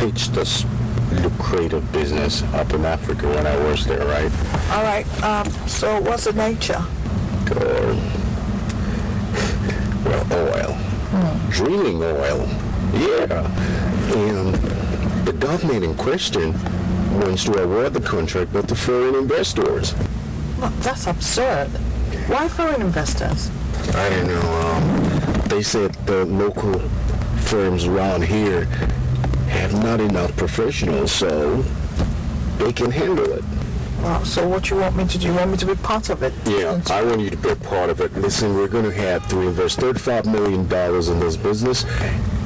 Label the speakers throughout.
Speaker 1: pitched this lucrative business up in Africa when I was there, right?
Speaker 2: All right. So what's the nature?
Speaker 1: Well, oil. Drilling oil. Yeah. And the government in question wants to award the contract but to foreign investors.
Speaker 2: Well, that's absurd. Why foreign investors?
Speaker 1: I don't know. They said the local firms around here have not enough professionals, so they can handle it.
Speaker 2: Well, so what you want me to do? You want me to be part of it?
Speaker 1: Yeah, I want you to be a part of it. Listen, we're going to have to invest $35 million in this business,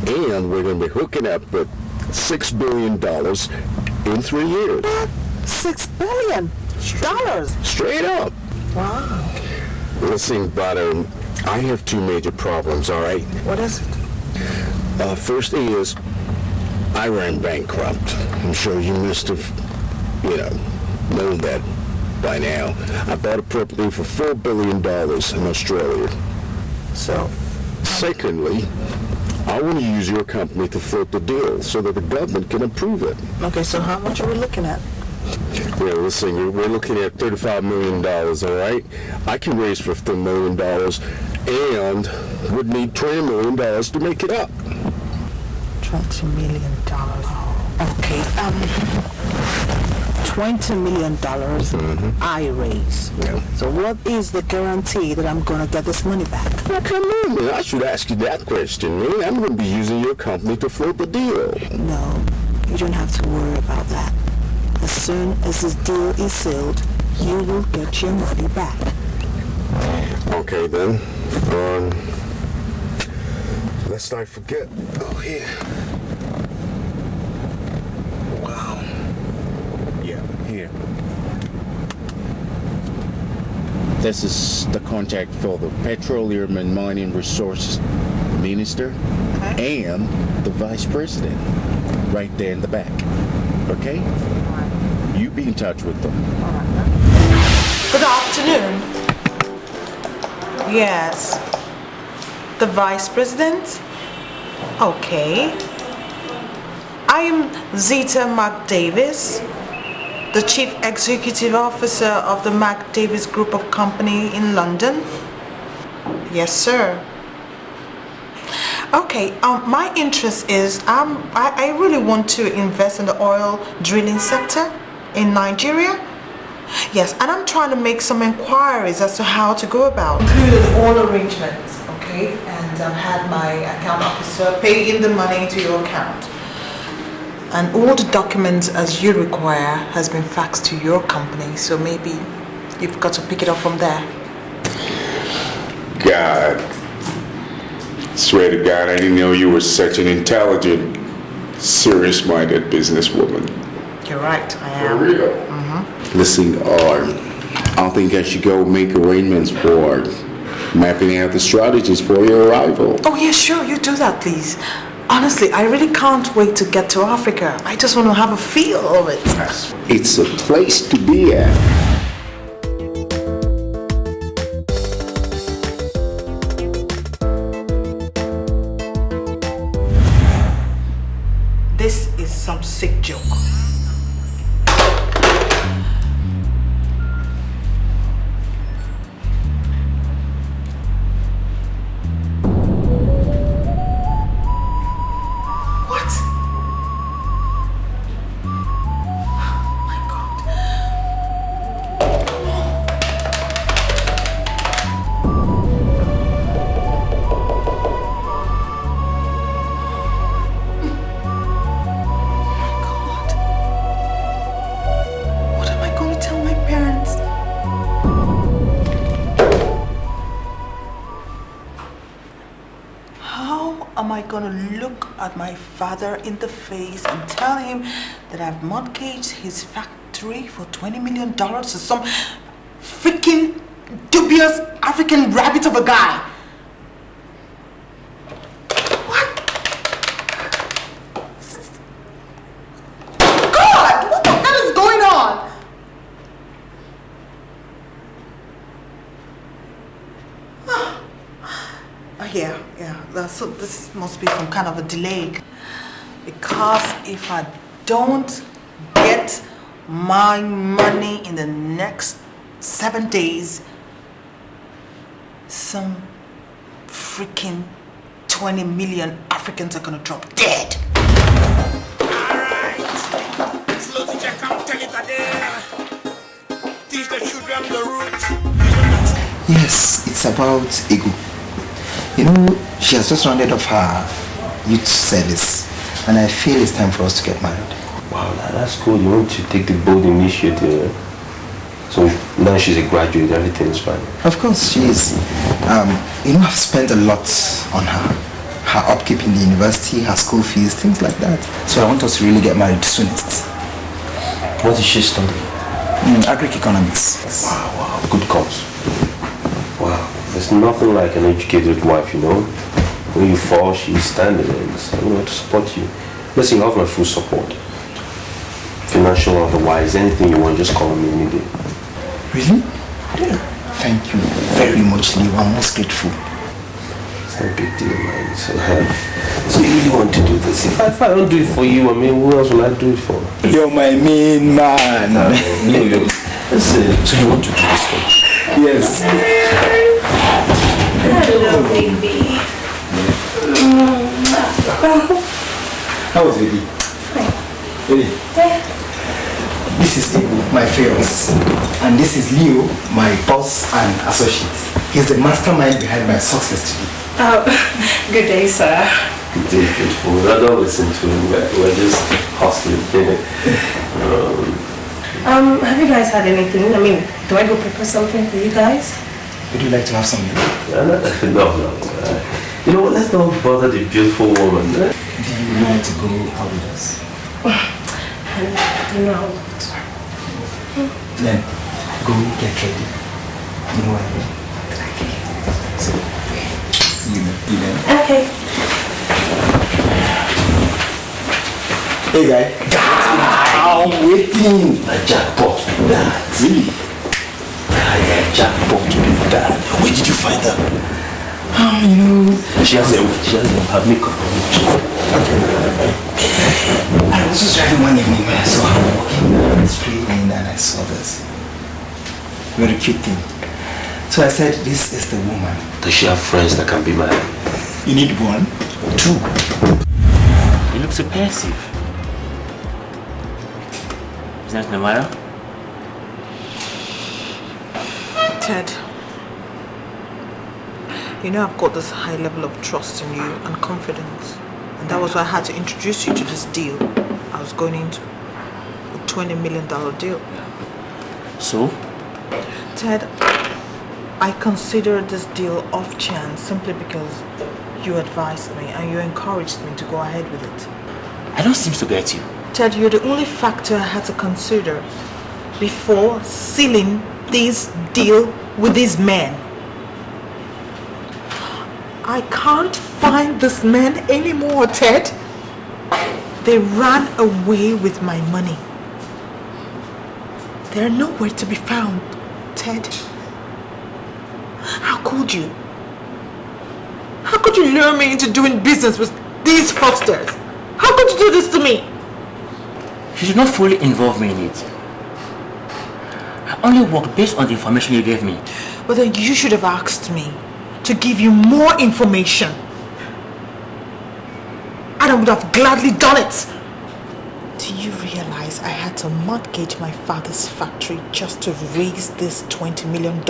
Speaker 1: and we're going to be hooking up with $6 billion in 3 years.
Speaker 2: $6 billion?
Speaker 1: Straight up.
Speaker 2: Wow.
Speaker 1: Listen, but I have two major problems, all right?
Speaker 2: What is it?
Speaker 1: First is, I ran bankrupt. I'm sure you must have, known that by now. I bought a property for $4 billion in Australia.
Speaker 2: So?
Speaker 1: Secondly, I want to use your company to float the deal so that the government can approve it.
Speaker 2: Okay, so how much are we looking at?
Speaker 1: Yeah, listen, we're looking at $35 million, all right? I can raise $15 million and would need $20 million to make it up.
Speaker 2: $20 million. Okay, $20 million I raise.
Speaker 1: Yeah.
Speaker 2: So what is the guarantee that I'm going to get this money back?
Speaker 1: Well, come on, man. I should ask you that question, man. I'm going to be using your company to float the deal.
Speaker 2: No, you don't have to worry about that. As soon as this deal is sealed, you will get your money back.
Speaker 1: Okay, then. Lest I forget. Oh, here. Wow. Yeah, here. This is the contract for the Petroleum and Mining Resources Minister and the Vice President. Right there in the back. Okay? You be in touch with them.
Speaker 3: Good afternoon. Yes. The Vice President? Okay. I am Zita McDavis, the Chief Executive Officer of the McDavis Group of Company in London. Yes, sir. Okay, my interest is I really want to invest in the oil drilling sector in Nigeria. Yes, and I'm trying to make some inquiries as to how to go about. Included all arrangements, okay? And I've had my account officer pay in the money into your account. And all the documents as you require has been faxed to your company, so maybe you've got to pick it up from there.
Speaker 4: God. Swear to God, I didn't know you were such an intelligent, serious-minded businesswoman.
Speaker 3: You're right, I am.
Speaker 4: For real? Listen, I think I should go make arrangements for mapping out the strategies for your arrival.
Speaker 3: Oh yeah, sure, you do that, please. Honestly, I really can't wait to get to Africa. I just want to have a feel of it.
Speaker 4: It's a place to be at.
Speaker 3: This is some sick joke. At my father in the face and tell him that I've mortgaged his factory for $20 million to some freaking dubious African rabbit of a guy. What? God, what the hell is going on? Yeah. So this must be some kind of a delay. Because if I don't get my money in the next 7 days, some freaking 20 million Africans are gonna drop dead.
Speaker 5: Alright. Slow teacher, come tell it there. Teach the children the root.
Speaker 6: Yes, it's about ego. You know, she has just rounded off her youth service, and I feel it's time for us to get married.
Speaker 7: Wow, that's cool. You want to take the bold initiative. So now she's a graduate, everything is fine.
Speaker 6: Of course, she is. You know, I've spent a lot on her. Her upkeep in the university, her school fees, things like that. So I want us to really get married soonest.
Speaker 7: What is she studying?
Speaker 6: Agric-economics.
Speaker 7: Wow, good cause. Wow, there's nothing like an educated wife, you know. When you fall, she's standing there and to support you. Listen, you have my full support. Financial, otherwise, anything you want, just call me immediately.
Speaker 6: Really? Yeah. Thank you very much, Leo. I'm most grateful.
Speaker 7: It's not a big deal, man. So you really want to do this? If I don't do it for you, I mean, who else will I do it for?
Speaker 6: You're my main man.
Speaker 7: Leo, listen, so you want to do this for me?
Speaker 6: Yes.
Speaker 8: Hello, baby.
Speaker 6: How was baby?
Speaker 8: Fine.
Speaker 6: Hey. This is my fiance, and this is Leo, my boss and associate. He's the mastermind behind my success today.
Speaker 8: Oh, good day, sir.
Speaker 7: Good day, beautiful. I don't listen to him. We're just hustling.
Speaker 8: Have you guys had anything? I mean, do I go prepare something for you guys?
Speaker 6: Would you like to have something?
Speaker 7: No. You know what? Let's not bother the beautiful woman.
Speaker 6: Do you like to go out with us?
Speaker 8: I don't know how to.
Speaker 6: Then go get ready. You know what I mean?
Speaker 8: Okay.
Speaker 6: So, see you then.
Speaker 8: Okay.
Speaker 6: Hey guy. I'm waiting.
Speaker 7: A jackpot with that.
Speaker 6: Really?
Speaker 7: A jackpot with that. Where did you find her?
Speaker 6: You know,
Speaker 7: She has her makeup on.
Speaker 6: okay. I was just driving one evening when I saw her walking down the street and I saw this very cute thing. So I said, this is the woman.
Speaker 7: Does she have friends that can be married?
Speaker 6: You need 1, 2.
Speaker 9: You look so passive. Is that the matter?
Speaker 3: Ted, you know I've got this high level of trust in you and confidence, and that was why I had to introduce you to this deal I was going into, a $20 million deal.
Speaker 9: So?
Speaker 3: Ted, I consider this deal off chance simply because you advised me and you encouraged me to go ahead with it.
Speaker 9: I don't seem to get you.
Speaker 3: Ted, you're the only factor I had to consider before sealing this deal with these men. I can't find this man anymore, Ted. They ran away with my money. They're nowhere to be found, Ted. How could you? How could you lure me into doing business with these fraudsters? How could you do this to me?
Speaker 9: You did not fully involve me in it. I only worked based on the information you gave me.
Speaker 3: But then you should have asked me to give you more information. And I would have gladly done it. Do you realize I had to mortgage my father's factory just to raise this $20 million?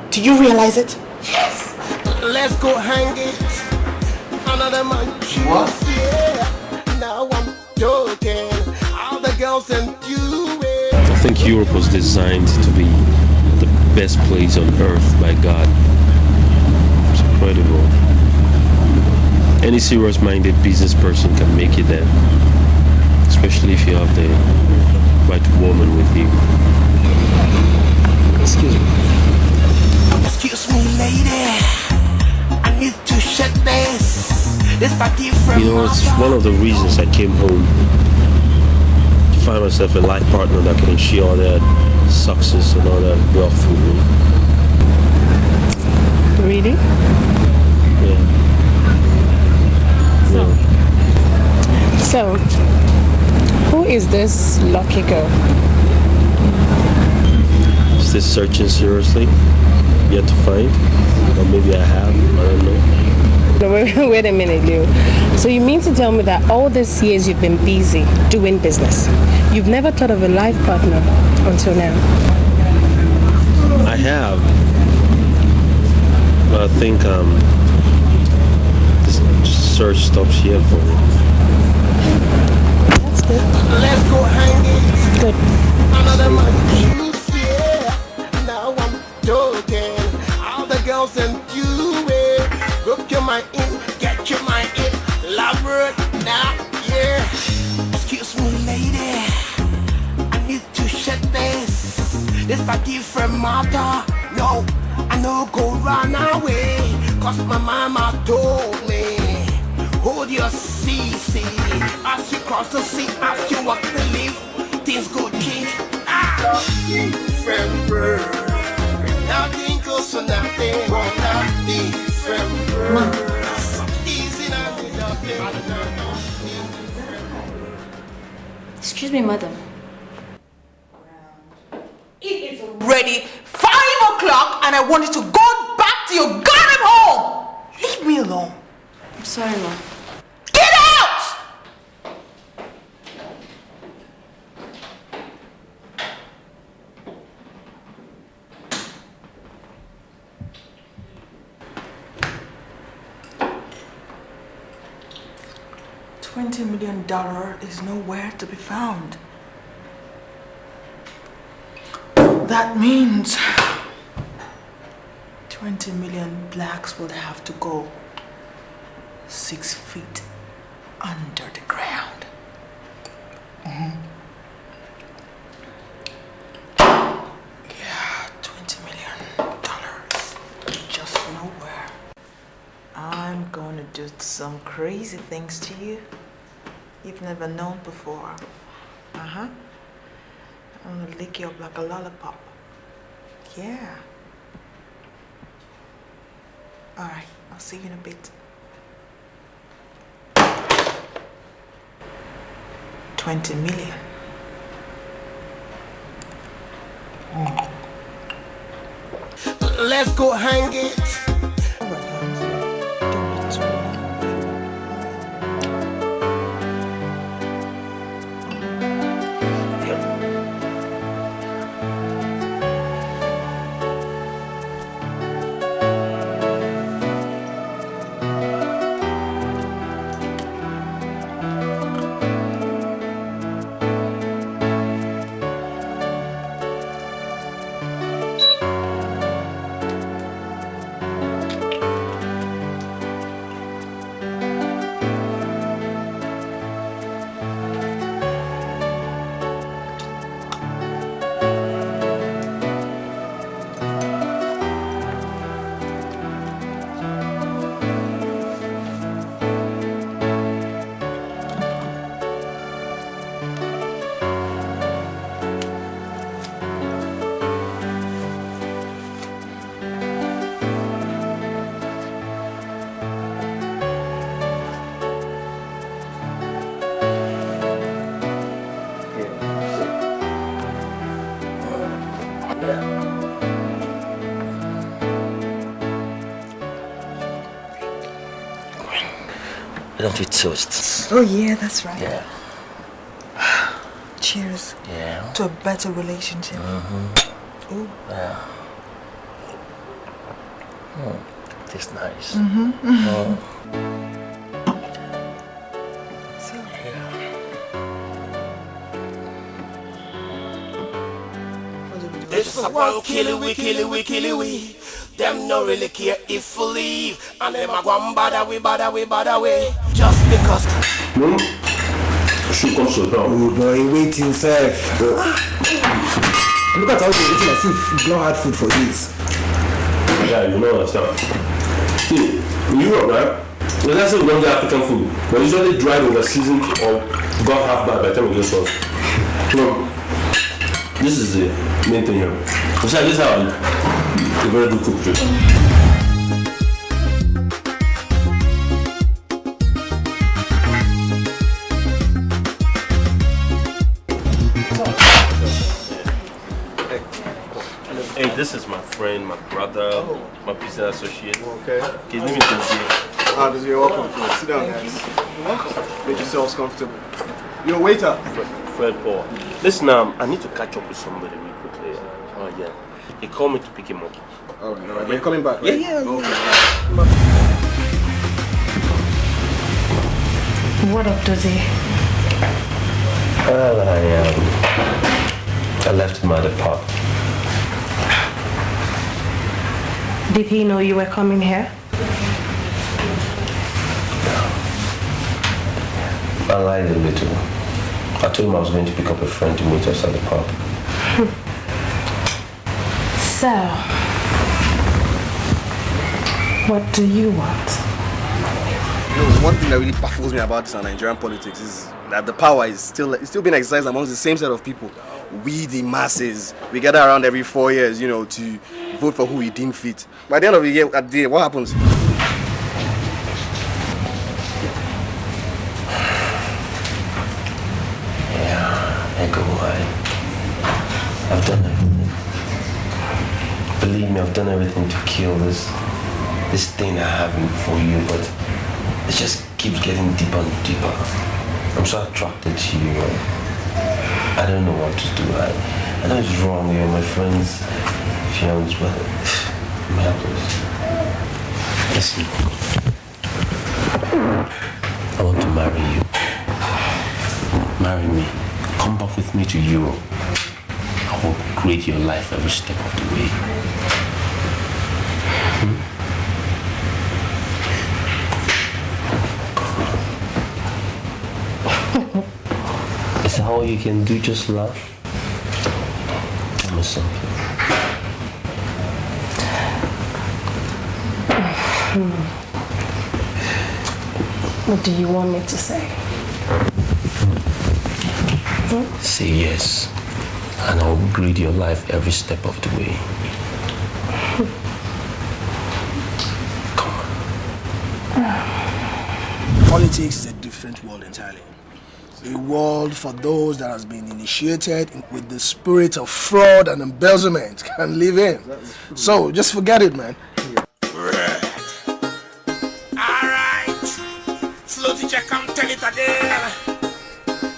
Speaker 3: Do you realize it?
Speaker 5: Yes. Let's go hang it. Another man choose.
Speaker 6: What?
Speaker 5: Yeah. Now I'm joking. All the girls and you.
Speaker 7: I think Europe was designed to be the best place on earth by God. It's incredible. Any serious-minded business person can make it there, especially if you have the right woman with you. Excuse me.
Speaker 5: Excuse me, lady. I need to shut this. This party from
Speaker 7: You know, it's one of the reasons I came home. To find myself a life partner that can share all that success and all that wealth with me.
Speaker 3: Really?
Speaker 7: Yeah.
Speaker 8: So, who is this lucky girl?
Speaker 7: Is this searching seriously? Yet to find? Or maybe I have, I don't know.
Speaker 8: Wait a minute, Leo. So you mean to tell me that all these years you've been busy doing business? You've never thought of a life partner until now?
Speaker 7: I have. But I think this search stops here for me.
Speaker 8: That's good.
Speaker 5: Let's go hang it.
Speaker 8: Good.
Speaker 5: Another man. Yeah. Now I'm joking. All the girls and you. Hook your mind in, get your mind in. Elaborate now, yeah. Excuse me, lady. I need to shut this. This for different matter. No, I no go run away. Cause my mama told me. Hold your CC. As you cross the sea, as you walk the leaf, things go change. Ah, different bird. Nothing goes for nothing. Nothing.
Speaker 2: Mom.
Speaker 10: Excuse me, madam.
Speaker 3: It is already 5 o'clock and I want you to go back to your goddamn home! Leave me alone.
Speaker 10: I'm sorry, ma'am.
Speaker 3: Get out! $20 million is nowhere to be found. That means 20 million blacks will have to go 6 feet under the ground. Yeah, $20 million. Just nowhere. I'm going to do some crazy things to you you've never known before. I'm going to lick you up like a lollipop. Yeah. Alright, I'll see you in a bit. 20 million.
Speaker 5: Let's go hang it.
Speaker 9: Don't we toast?
Speaker 3: Oh yeah, that's right.
Speaker 9: Yeah.
Speaker 3: Cheers.
Speaker 9: Yeah.
Speaker 3: To a better relationship. Ooh.
Speaker 9: Yeah. Tastes nice.
Speaker 3: So,
Speaker 5: This is about kill we. Them no really care if we leave. And them a go and bother we. Just because.
Speaker 7: No? Should come so down.
Speaker 6: Oh boy, wait himself. Look at how you're eating as if you've not had food for days.
Speaker 7: Yeah, you know understand. See, in Europe, right? Let's say we don't get African food, but usually dried over seasoned or got half bad by the time we get sauce. So, this is the main thing here. Besides, this is how a very good cook too. this is my friend, my brother, my business associate.
Speaker 11: Okay.
Speaker 7: His name is Dikeh.
Speaker 11: Ah, this is your welcome. Sit down, guys. You're welcome. Make yourselves comfortable. You're a waiter.
Speaker 7: Fred Paul. Listen, I need to catch up with somebody real quickly. Oh, yeah. They called me to pick him up.
Speaker 11: Alright, alright. But you're coming back, right?
Speaker 7: Yeah.
Speaker 8: What up, Dozie?
Speaker 7: Well, I left him at the pub.
Speaker 8: Did he know you were coming here?
Speaker 7: I lied a little. I told him I was going to pick up a friend to meet us at the pub.
Speaker 8: So, what do you want?
Speaker 11: You know, one thing that really baffles me about this Nigerian politics is that the power is still being exercised amongst the same set of people. We, the masses, we gather around every 4 years, you know, to vote for who we deem fit. By the end of the year, what happens?
Speaker 7: I've done everything. Believe me, I've done everything to kill this thing I have for you, but it just keeps getting deeper and deeper. I'm so attracted to you. I don't know what to do. I know it's wrong, you're my friend's fiance, but I'm helpless. Listen, I want to marry you. Marry me. Come back with me to Europe. I will upgrade your life every step of the way. Is that all you can do? Just laugh? Tell me something.
Speaker 8: What do you want me to say?
Speaker 7: Say yes, and I'll upgrade your life every step of the way. Come on.
Speaker 5: Politics is a different world entirely. A world for those that has been initiated with the spirit of fraud and embezzlement can live in. So just forget it, man.
Speaker 12: Alright. Slow teacher, come tell it again.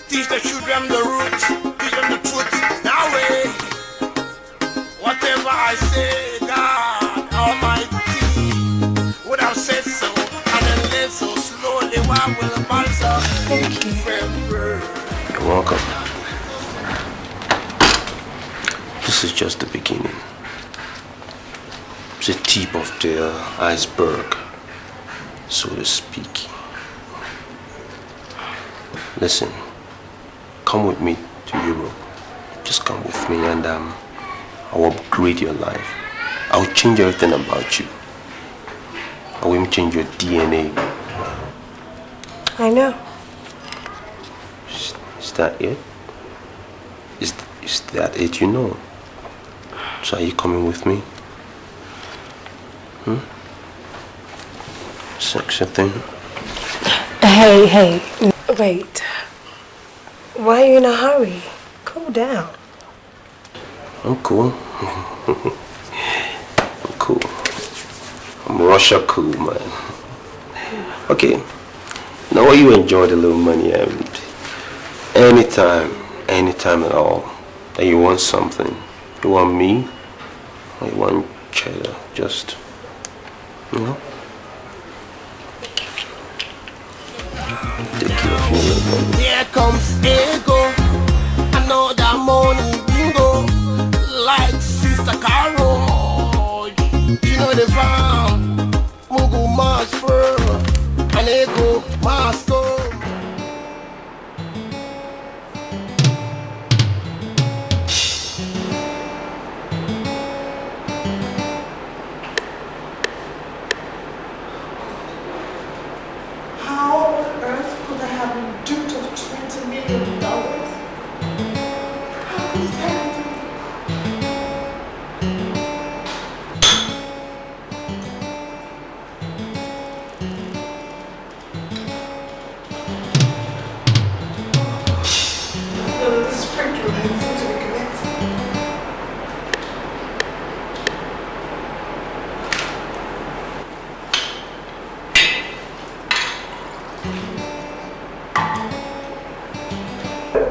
Speaker 12: Teach the children the root, teach them the truth. Now way. Whatever I say, God Almighty would have said so, and then live so slowly while we'll balsa.
Speaker 8: Thank you.
Speaker 7: You're welcome. This is just the beginning. It's the tip of the iceberg, so to speak. Listen, come with me to Europe. Just come with me and I'll upgrade your life. I'll change everything about you. I will even change your DNA.
Speaker 8: I know.
Speaker 7: Is that it? Is that it, you know? So are you coming with me? Sexy thing?
Speaker 8: Hey, wait. Why are you in a hurry? Cool down.
Speaker 7: I'm cool. I'm cool. I'm Russia cool, man. Okay. Now while you enjoy the little money and anytime at all that you want something, you want me, or you want cheddar, just, you know, take care of me a little bit.
Speaker 12: Here comes Ego, another morning bingo, like Sister Carol. You know the farm, Mugu Mars Fur, and Ego Masco.
Speaker 3: How on earth could I have been duped of $20 million? How could this happen to me? No, this sprinkler light seems to be connected.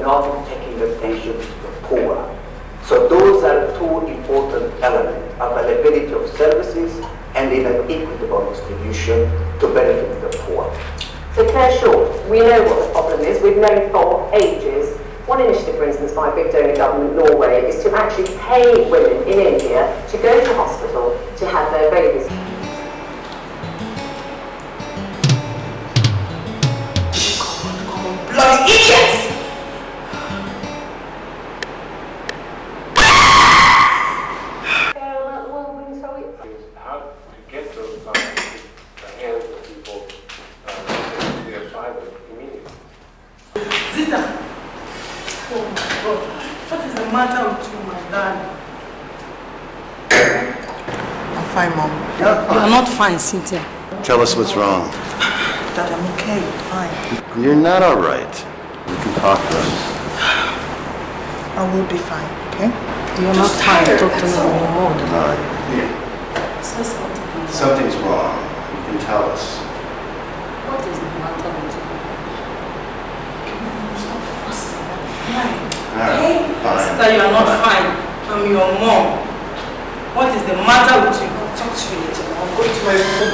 Speaker 13: Not taking attention to the poor. So those are two important elements: availability of services and in an equitable distribution to benefit the poor.
Speaker 14: So Claire Short, we know what the problem is. We've known for ages. One initiative, for instance, by big donor government Norway is to actually pay women in India to go to hospital to have their babies.
Speaker 3: Bloody idiots!
Speaker 15: How to get those funds in the hands of people to their private immediately.
Speaker 16: Zita! Oh my God, what is the matter with you, my darling?
Speaker 3: I'm fine, Mom.
Speaker 16: You're not fine, Cynthia.
Speaker 17: Tell us what's wrong.
Speaker 3: Dad, I'm okay. Fine.
Speaker 17: You're not all right. We can talk about it.
Speaker 3: I will be fine, okay?
Speaker 16: You're not fine. Talk to me
Speaker 17: All right. Here. Something's wrong. You can tell us.
Speaker 16: What is the matter with you? Stop fussing. I'm fine.
Speaker 17: All right, fine.
Speaker 16: Sister, you are not fine. I'm your mom. What is the matter with you? I'll talk to you later. I'll go to my room.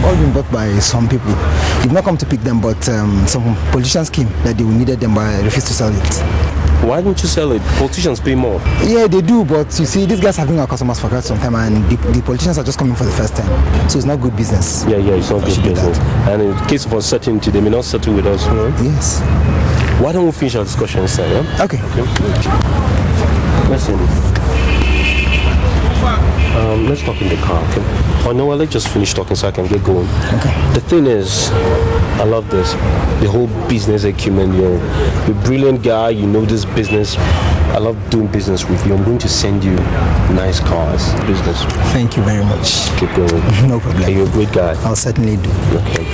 Speaker 6: All been bought by some people. You've not come to pick them, but some politicians came that they needed them, but I refused to sell it.
Speaker 7: Why don't you sell it? Politicians pay more.
Speaker 6: Yeah, they do, but you see, these guys have been our customers for quite some time, and the politicians are just coming for the first time. So it's not good business.
Speaker 7: Yeah, it's not good business. And in case of uncertainty, they may not settle with us.
Speaker 6: Yes.
Speaker 7: Why don't we finish our discussion inside? Yeah?
Speaker 6: Okay.
Speaker 7: Listen. Let's talk in the car, okay? Oh no, let's just finish talking so I can get going.
Speaker 6: Okay.
Speaker 7: The thing is, I love this. The whole business acumen, you're a brilliant guy, you know this business. I love doing business with you. I'm going to send you nice cars. Business.
Speaker 6: Thank you very much.
Speaker 7: Keep going.
Speaker 6: No problem.
Speaker 7: You're a great guy.
Speaker 6: I'll certainly do.
Speaker 7: Okay.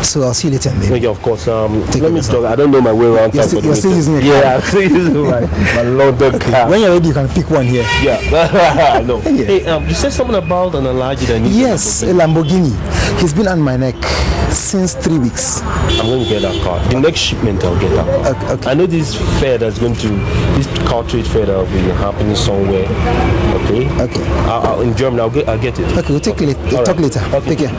Speaker 6: So I'll see you later, maybe.
Speaker 7: Yeah, of course. Let me talk. I don't know my way around.
Speaker 6: You're still using it?
Speaker 7: Yeah, I'm still using my London car.
Speaker 6: When you're ready, you can pick one here.
Speaker 7: Yeah. No.
Speaker 6: Yeah.
Speaker 7: Hey, you said something about an Alaji that needs
Speaker 6: Yes, a Lamborghini. He's been on my neck since 3 weeks.
Speaker 7: I'm going to get that car. The next shipment, I'll get that car.
Speaker 6: Okay.
Speaker 7: I know this fair that's going to, this car trade fair that will be happening somewhere. Okay?
Speaker 6: Okay.
Speaker 7: In Germany, I'll get it.
Speaker 6: Okay, we'll talk later.
Speaker 7: Okay.
Speaker 6: Take care.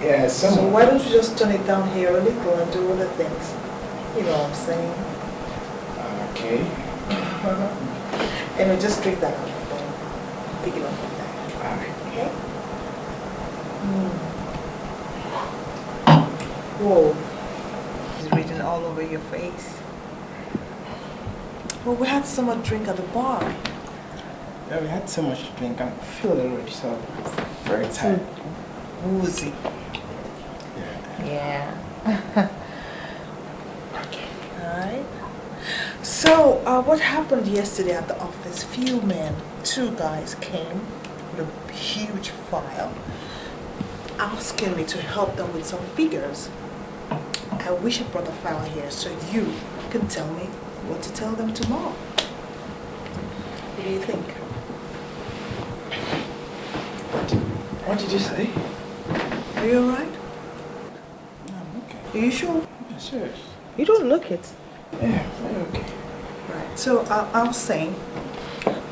Speaker 3: Yeah, so why don't you just turn it down here a little and do other things? You know what I'm saying?
Speaker 6: Okay.
Speaker 3: And we just drink that out of the phone. Pick it up like that.
Speaker 6: Alright.
Speaker 3: Okay? Whoa. It's written all over your face. Well, we had so much drink at the bar.
Speaker 6: Yeah, we had so much to drink. I'm feeling already, so very tired.
Speaker 3: Woozy.
Speaker 6: Yeah.
Speaker 3: Okay. Alright. So, what happened yesterday at the office? Few men, 2 guys came with a huge file asking me to help them with some figures. I wish I brought the file here so you can tell me what to tell them tomorrow. What do you think?
Speaker 6: What did you say?
Speaker 3: Are you alright?
Speaker 6: I'm okay.
Speaker 3: Are you sure?
Speaker 6: Yeah, serious.
Speaker 3: You don't look it.
Speaker 6: Yeah, very okay.
Speaker 3: Right. So I was saying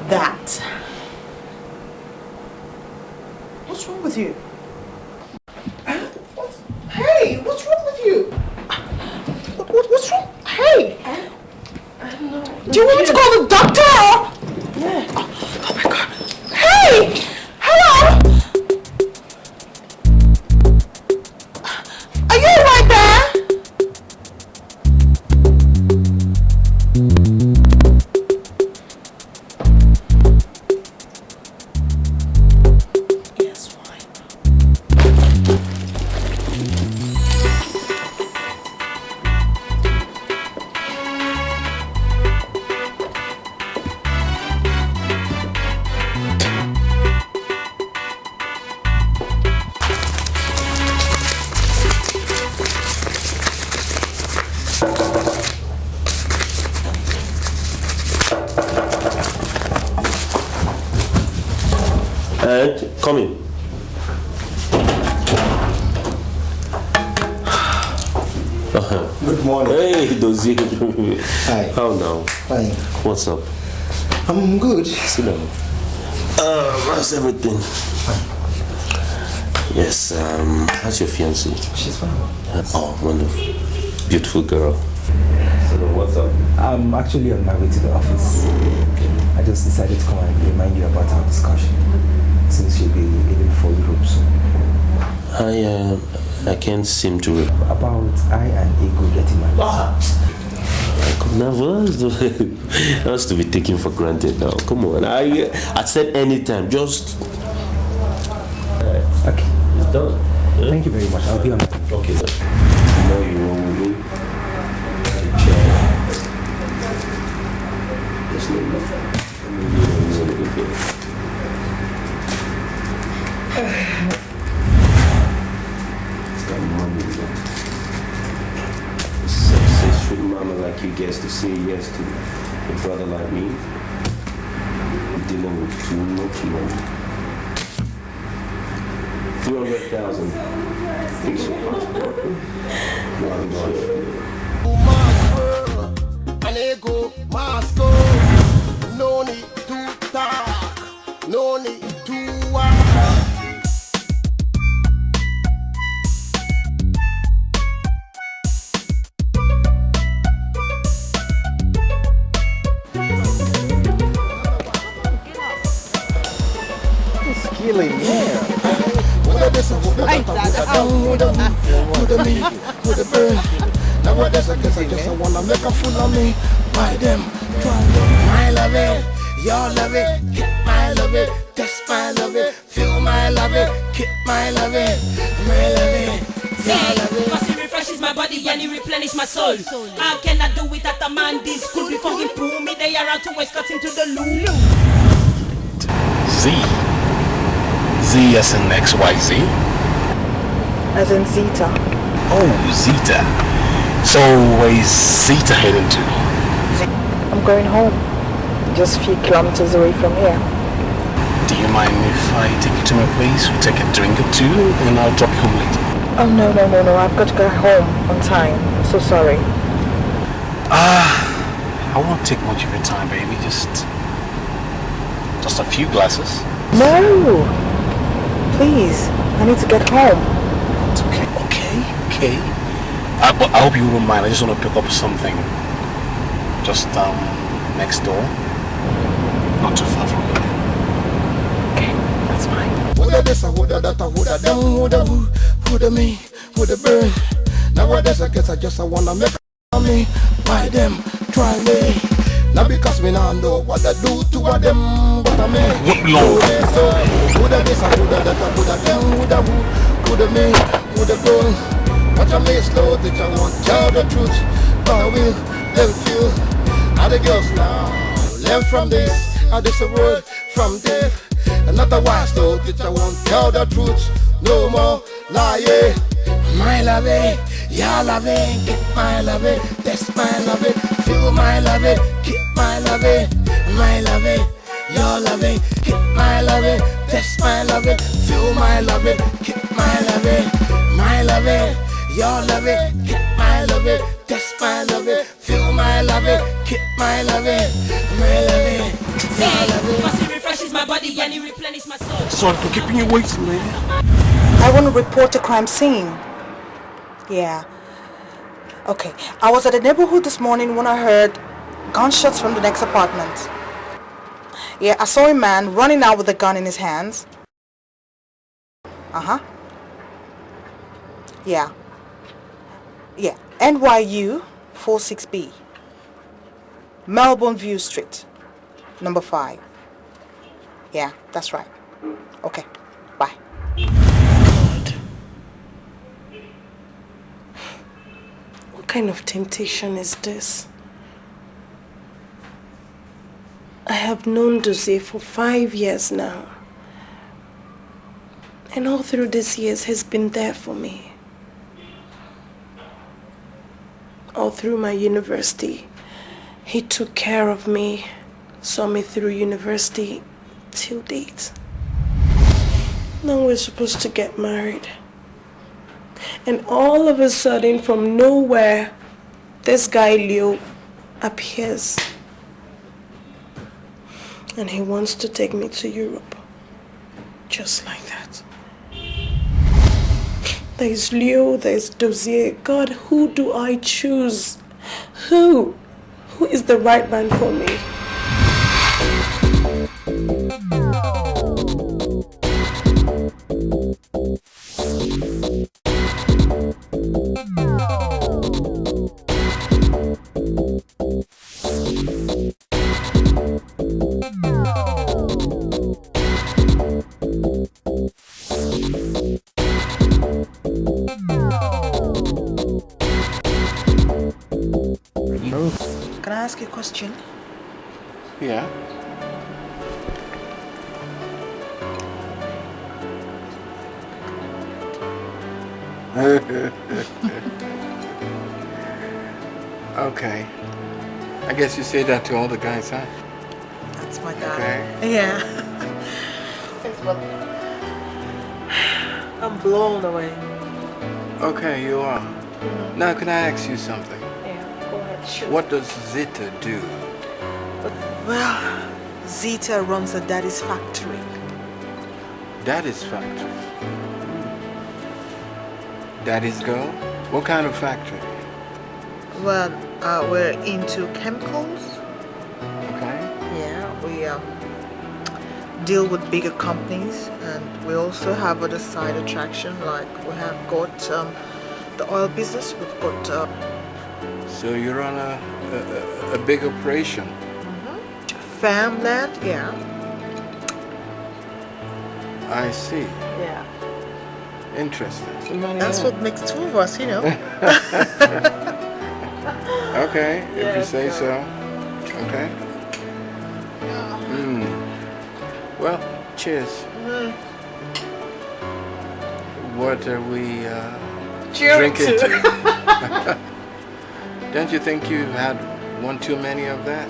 Speaker 3: that. What's wrong with you? Hey, what's wrong with you? What's wrong? Hey! Do you want me to call the doctor? Yeah. Oh my God. Hey! Hello? Are you right there? Yes, fine.
Speaker 7: Come in.
Speaker 6: Good morning.
Speaker 7: Hey, Dozie.
Speaker 6: Hi.
Speaker 7: How now?
Speaker 6: Fine.
Speaker 7: What's up?
Speaker 6: I'm good.
Speaker 7: Sit down. How's everything?
Speaker 6: Fine.
Speaker 7: Yes, how's your fiancée?
Speaker 6: She's fine.
Speaker 7: Oh, wonderful. Beautiful girl. So what's up?
Speaker 6: I'm actually on my way to the office. I just decided to come and remind you about our discussion, since you'll be leaving for Europe soon.
Speaker 7: I can't seem to...
Speaker 6: About I and Ego getting married.
Speaker 7: I could never... That's to be taken for granted now. Come on. I said anytime. Just...
Speaker 6: Okay.
Speaker 7: It's done. Yeah?
Speaker 6: Thank you very much. I'll be on it.
Speaker 7: Okay, sir. No, you won't do. There's no nothing. Sexy street mama like you gets to say yes to a brother like me. Dealing with too much money. 200,000. Thanks so much, bro.
Speaker 5: An ego master. No need to talk. No need to walk.
Speaker 6: Killing, yeah.
Speaker 5: Now what is I guess I just wanna make a fool of me. Why them? My love it, your love it, keep my love it, that's my love it, feel my love it, keep my love it, my love it, your love it.
Speaker 18: Cause it refreshes my body and it replenishes my soul. How can I do it at a man this cool before he pull me they around to waist cut into the loo?
Speaker 19: Z as in XYZ?
Speaker 2: As in Zeta.
Speaker 19: Oh, Zeta. So where is Zeta heading to?
Speaker 2: I'm going home. Just a few kilometers away from here.
Speaker 19: Do you mind if I take you to my place? We take a drink or two and I'll drop you home later.
Speaker 2: Oh, no. I've got to go home on time. I'm so sorry.
Speaker 19: I won't take much of your time, baby. Just a few glasses.
Speaker 2: No! Please, I need to get home.
Speaker 19: It's okay. But I hope you won't mind. I just want to pick up something. Just next door. Not too far from here.
Speaker 2: Okay, that's fine.
Speaker 5: Woulda this, woulda that, woulda them, woulda who, woulda me, woulda burn. Nowadays I guess I just wanna make a me. Why them try me? Now because me now know what I do to a them, what I make.
Speaker 19: Won't be long.
Speaker 5: Woulda this, woulda that, woulda them, woulda who, woulda me, woulda burn. Watch a me slow, that I want tell the truth. But I will let you. How the girls now learn from this. How this a word from there. Another wise though, that I won't tell the truth. No more lie. My love it, your love it, keep my love it, that's my love it, feel my love it, keep my love it, my love it, your love it, keep my love it, that's my love it, feel my love it, keep my love it, my love it, your love it, keep my love it, that's my love it, feel my love it, keep my love it, my love it, your love it.
Speaker 18: Cause it refreshes my body and it replenishes my soul.
Speaker 19: Sorry for keeping you waiting, man.
Speaker 3: I want to report a crime scene. Yeah. Okay. I was at the neighborhood this morning when I heard gunshots from the next apartment. Yeah, I saw a man running out with a gun in his hands. Uh-huh. Yeah. Yeah. NYU 46B. Melbourne View Street. Number 5. Yeah, that's right. Okay. Bye.
Speaker 8: What kind of temptation is this? I have known Dikeh for 5 years now. And all through these years, he's been there for me. All through my university, he took care of me, saw me through university till date. Now we're supposed to get married. And all of a sudden, from nowhere, this guy Leo appears. And he wants to take me to Europe. Just like that. There's Leo, there's Dozier. God, who do I choose? Who? Who is the right man for me?
Speaker 3: Can I ask you a question?
Speaker 1: Yeah.
Speaker 20: Okay. I guess you say that to all the guys, huh?
Speaker 3: That's my guy.
Speaker 20: Okay.
Speaker 3: Yeah. I'm blown away.
Speaker 20: Okay, you are. Now, can I ask you something?
Speaker 3: Yeah, go ahead. Sure.
Speaker 20: What does Zita do?
Speaker 3: Well, Zita runs her daddy's factory.
Speaker 20: Daddy's factory. Daddy's girl? What kind of factory?
Speaker 3: Well, we're into chemicals.
Speaker 20: Okay.
Speaker 3: Yeah, we deal with bigger companies, and we also have other side attraction, like we have got the oil business. We've got.
Speaker 20: So you run a big operation.
Speaker 3: Farmland, yeah.
Speaker 20: I see.
Speaker 3: Yeah.
Speaker 20: Interesting.
Speaker 3: That's what makes two of us, you know.
Speaker 20: Okay, if you
Speaker 3: Yes,
Speaker 20: say so. Okay. Well, cheers. What are we
Speaker 3: Cheers
Speaker 20: drinking
Speaker 3: to.
Speaker 20: to? Don't you think you've had one too many of that?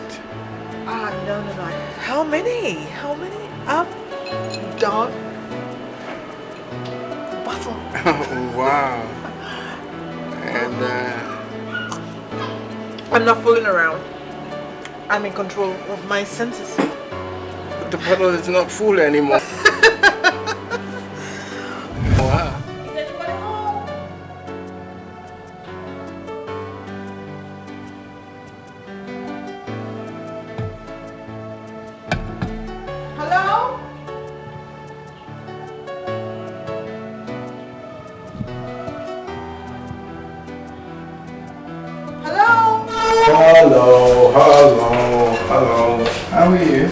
Speaker 3: No. How many? How many? I've done bottle.
Speaker 20: Oh, wow. And
Speaker 3: I'm not fooling around. I'm in control of my senses.
Speaker 20: But the bottle is not full anymore. Wow.
Speaker 3: Hello? Hello?
Speaker 20: Hello. How are you?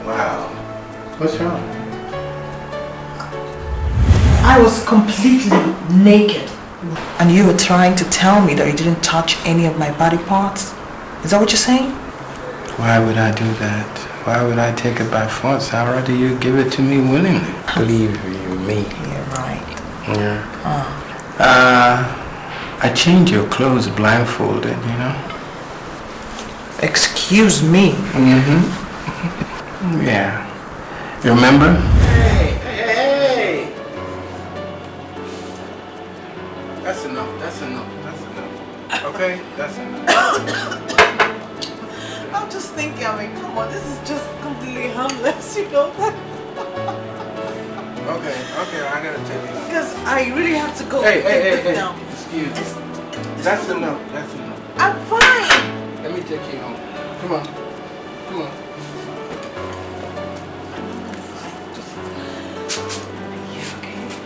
Speaker 20: Wow. What's wrong?
Speaker 3: I was completely naked. And you were trying to tell me that you didn't touch any of my body parts? Is that what you're saying?
Speaker 20: Why would I do that? Why would I take it by force? I'd rather you give it to me willingly. Believe you me.
Speaker 3: You're right.
Speaker 20: Yeah. I changed your clothes blindfolded, you know?
Speaker 3: Excuse me?
Speaker 20: Yeah. You remember?
Speaker 3: Hey!
Speaker 20: That's enough. Okay? That's enough.
Speaker 3: I'm just thinking, come on, this is just completely harmless, you know?
Speaker 20: Okay, I gotta tell you.
Speaker 3: Because I really have to go.
Speaker 20: Hey.
Speaker 3: Now.
Speaker 20: Excuse me. That's enough.
Speaker 3: I'm fine.
Speaker 20: Let me take you home. Come on.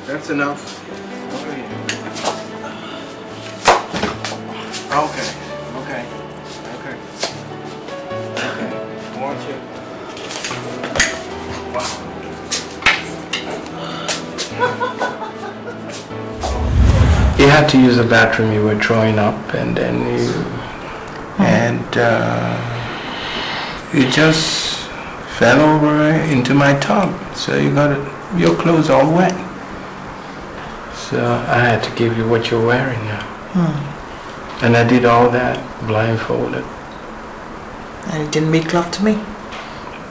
Speaker 20: That's enough. Over here. Okay. Watch it. Wow. You had to use the bathroom you were throwing up, and then you just fell over into my tub, so you got your clothes all wet. So I had to give you what you're wearing now. And I did all that blindfolded.
Speaker 3: And you didn't make love to me?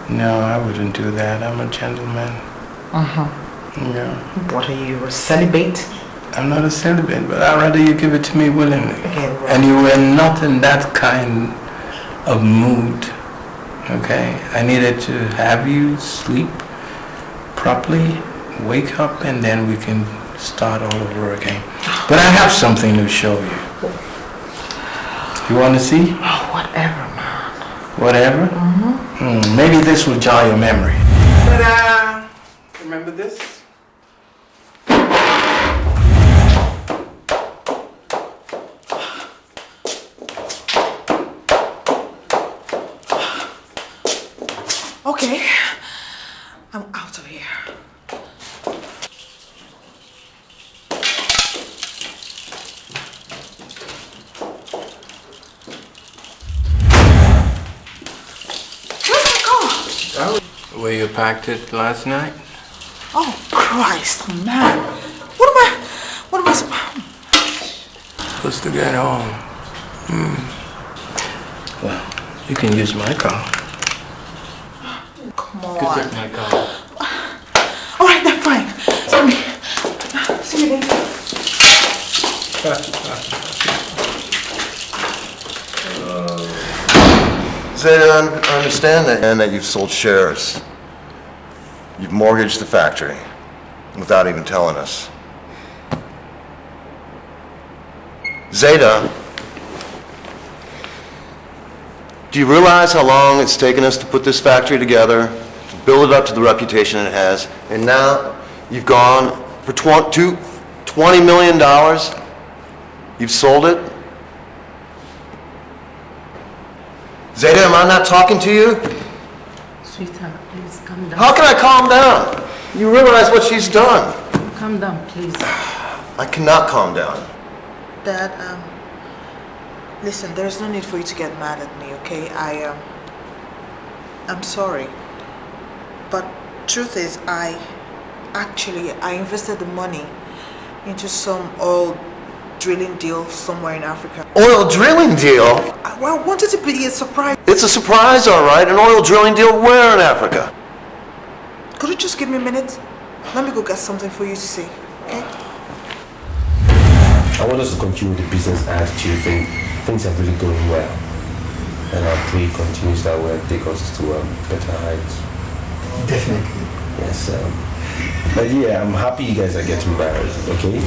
Speaker 20: No, I wouldn't do that. I'm a gentleman. Yeah.
Speaker 3: What are you, a celibate?
Speaker 20: I'm not a celibate, but I'd rather you give it to me willingly.
Speaker 3: Okay, right.
Speaker 20: And you were not in that kind of mood. Okay? I needed to have you sleep properly, wake up, and then we can start all over again. But I have something to show you. You want to see?
Speaker 3: Oh, whatever, man.
Speaker 20: Whatever? Maybe this will jar your memory. Ta-da! Remember this?
Speaker 3: Okay, I'm out of here.
Speaker 20: Where you packed it last night?
Speaker 3: Oh, Christ, man. What am I
Speaker 20: Supposed to get home. Well, you can use my car.
Speaker 3: Come
Speaker 20: You can take my car.
Speaker 3: All right, then, fine. See you later.
Speaker 17: Zayda, I understand that you've sold shares. You've mortgaged the factory without even telling us. Zayda, do you realize how long it's taken us to put this factory together, to build it up to the reputation it has, and now you've gone for $20 million? You've sold it? Zayda, am I not talking to you?
Speaker 16: Sweetheart, please calm down.
Speaker 17: How can I calm down? You realize what she's done.
Speaker 16: Calm down, please.
Speaker 17: I cannot calm down.
Speaker 3: Dad, listen, there's no need for you to get mad at me, okay? I'm sorry. But truth is, I invested the money into some oil drilling deal somewhere in Africa.
Speaker 17: Oil drilling deal?
Speaker 3: Well, I wanted to be a surprise.
Speaker 17: It's a surprise, all right. An oil drilling deal where in Africa?
Speaker 3: Could you just give me a minute? Let me go get something for you to see, okay?
Speaker 7: I want us to continue with the business attitude. Things are really going well. And I pray it continues that way and take us to better heights.
Speaker 6: Definitely.
Speaker 7: Yes. But yeah, I'm happy you guys are getting married, okay?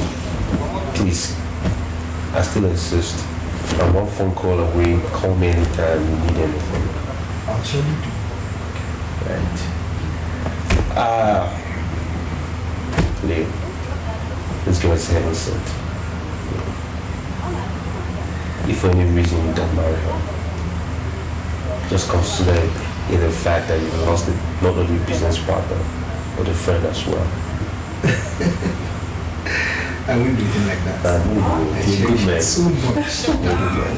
Speaker 7: Please, I still insist. I'm one phone call away. Call me anytime you need anything.
Speaker 6: I'll surely do.
Speaker 7: Right. Leo, let's give us a handset. If for any reason you don't marry her, just consider it the fact that you lost it, not only a business partner, but a friend as well.
Speaker 6: I won't do anything like that.
Speaker 7: You're a good man.
Speaker 6: So much.
Speaker 7: You're a good man.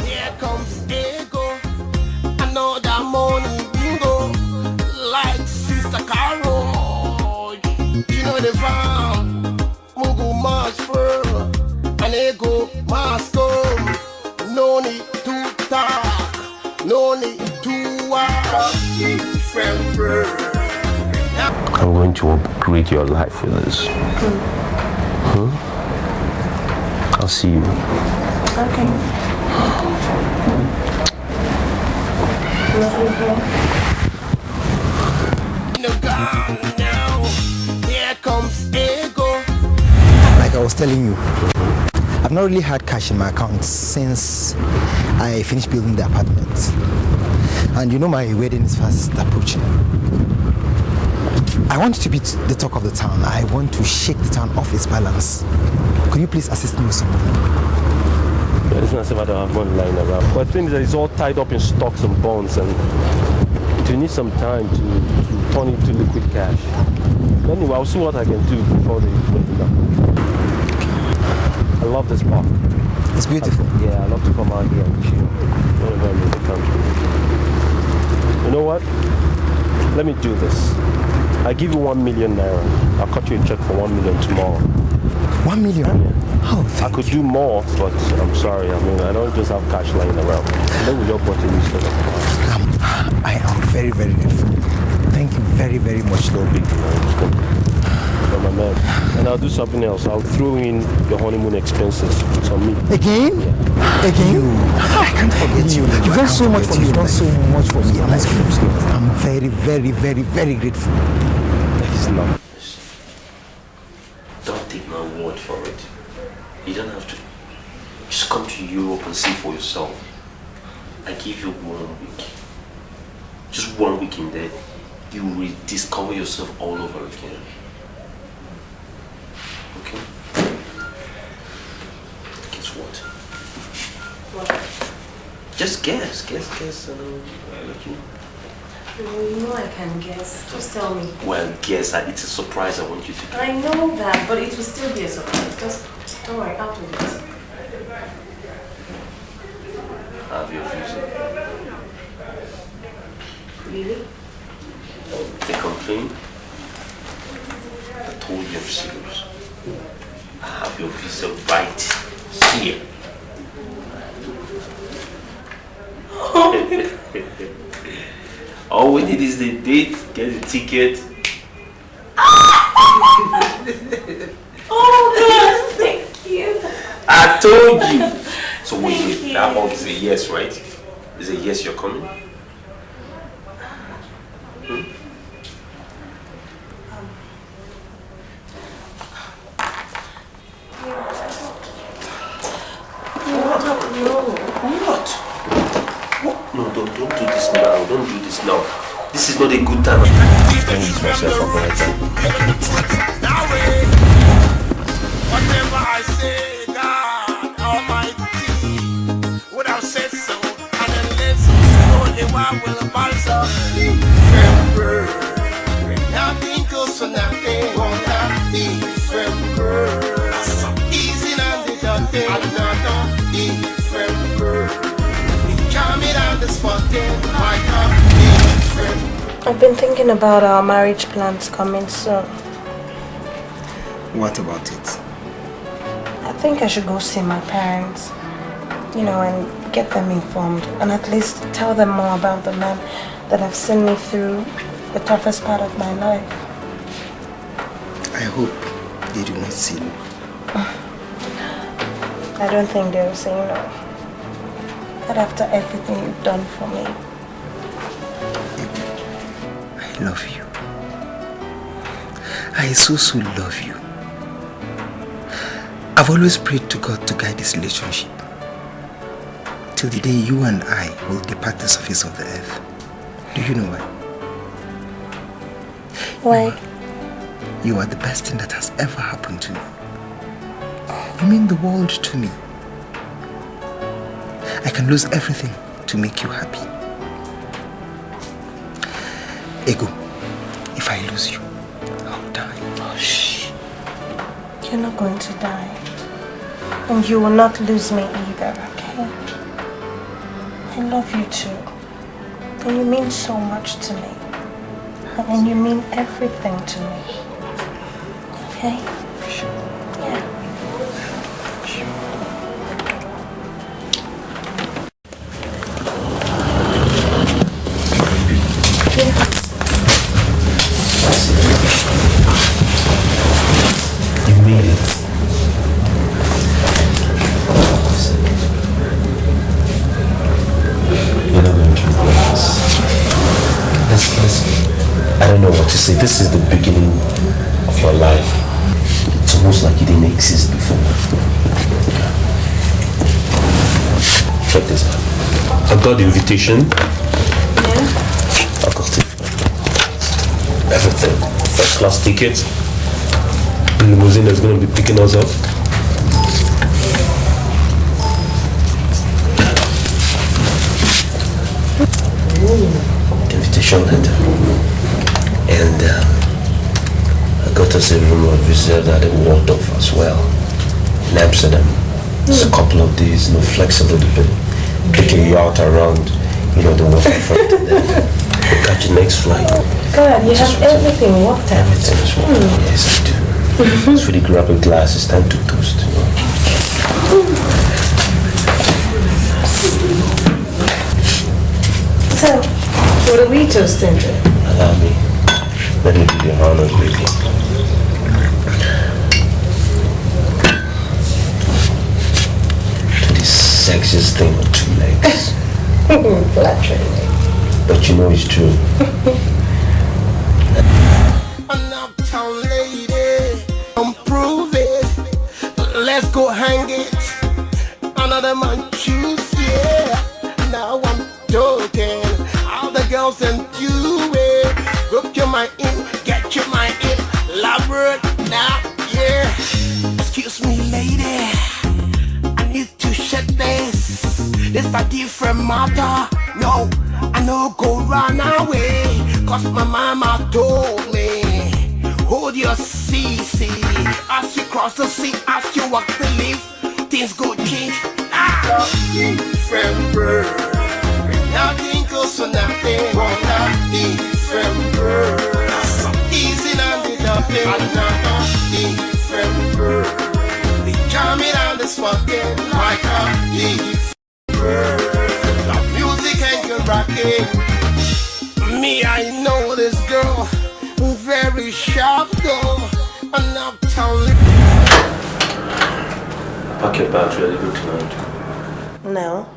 Speaker 12: Here comes Ego, another morning bingo, like Sister Carol. You know the farm, Mugu March Fur, and Ego must come. No need to talk, no need to walk.
Speaker 7: I'm going to upgrade your life with this. I'll see you.
Speaker 8: Okay.
Speaker 12: Here comes Ego.
Speaker 6: Like I was telling you, I've not really had cash in my account since I finished building the apartment. And you know my wedding is fast approaching. I want to be the talk of the town. I want to shake the town off its balance. Could you please assist me with something?
Speaker 7: Yeah, it's not as if I don't have money lying around. But the thing is that it's all tied up in stocks and bonds, and you need some time to turn it to liquid cash. But anyway, I'll see what I can do before they break it up. I love this park.
Speaker 6: It's beautiful.
Speaker 7: I love to come out here and chill whenever I'm in the country. You know what? Let me do this. I give you 1 million naira. I'll cut you a check for 1 million tomorrow.
Speaker 6: 1 million?
Speaker 7: Yeah. I could do more, but I'm sorry. I mean, I don't just have cash lying around. I know your bottle is sort of
Speaker 6: I am very, very grateful. Thank you very, very much.
Speaker 7: No big deal. You're my man. And I'll do something else. I'll throw in your honeymoon expenses. It's on me.
Speaker 6: Again? Yeah. Again? I can't forget you. You've done so much for me. You've done so much for me. I'm very, very, very, very grateful.
Speaker 7: It's not. Don't take my word for it. You don't have to. Just come to Europe and see for yourself. I give you 1 week. Just 1 week in there. You will rediscover yourself all over again. Okay? Guess what?
Speaker 8: What?
Speaker 7: Just guess. And I'll let you know.
Speaker 8: No, you know I can guess. Just tell me.
Speaker 7: Well, guess. It's a surprise I want you to do.
Speaker 8: I know that, but it will still be a surprise. Just don't worry, I'll do it.
Speaker 7: I have your visa.
Speaker 8: Really?
Speaker 7: They complain. I told you I'm serious. I have your visa right here. All we need is the date, get the ticket.
Speaker 8: Oh God, thank you.
Speaker 7: I told you. So wait, that one is a yes, right? Is a yes you're coming? No, don't do this now. Don't do this now. This is not a good time. I'm going to use myself up right now.
Speaker 12: Whatever I say, God Almighty would have said so, and then let's only one will balance. Remember, nothing goes for nothing. Won't have peace. Remember, easy and the dirty, another peace. Remember.
Speaker 8: I've been thinking about our marriage plans coming soon.
Speaker 6: What about it?
Speaker 8: I think I should go see my parents, and get them informed, and at least tell them more about the man that have seen me through the toughest part of my life.
Speaker 6: I hope they do not see me.
Speaker 8: I don't think they'll say no. But after everything you've done for me.
Speaker 6: I love you. I so love you. I've always prayed to God to guide this relationship till the day you and I will depart the surface of the earth. Do you know why?
Speaker 8: Why?
Speaker 6: You are the best thing that has ever happened to me. You mean the world to me. I can lose everything to make you happy. Ego, if I lose you, I'll die.
Speaker 8: Oh, shh. You're not going to die. And you will not lose me either, okay? I love you too. And you mean so much to me. And you mean everything to me. Okay? Yeah.
Speaker 7: You made it. You're not going to regret this. Listen, I don't know what to say. This is the beginning of your life. It's almost like you didn't exist before. Check this out. I got the invitation. I got it. Everything. First class tickets. The limousine that's going to be picking us up. The invitation letter. And I got us a room reserved at the Waldorf as well. In Amsterdam. It's a couple of days, flexible to taking you out around, the waterfront. And then we'll catch the next flight.
Speaker 8: God, you have everything worked out.
Speaker 7: Everything is working. Yes, I do. It's really grab a glass. It's time to toast.
Speaker 8: What are we toasting to?
Speaker 7: Allow me. Let me do the honors, baby. To the sexiest thing with 2 legs.
Speaker 8: Flattering.
Speaker 7: But you know it's true.
Speaker 5: An uptown lady, prove it. Let's go hang it. Another man choose, yeah. Now I'm joking. All the girls and you, group your mind in, get your mind in. Love it now, yeah. Excuse me, lady. I need to shut this. This a different matter. No, I no go run away. Cause my mama told me, hold your CC. As you cross the sea, as you walk the leaf, things go change. Different bird. Nothing goes for nothing. Wanna different bird. Easy and the nothing. Another different bird. They jamming on the smoking like a different bird. The music and you're rocking. Me, I know this girl, very sharp though. An uptown.
Speaker 7: Pack your bags, ready to go tonight.
Speaker 8: No.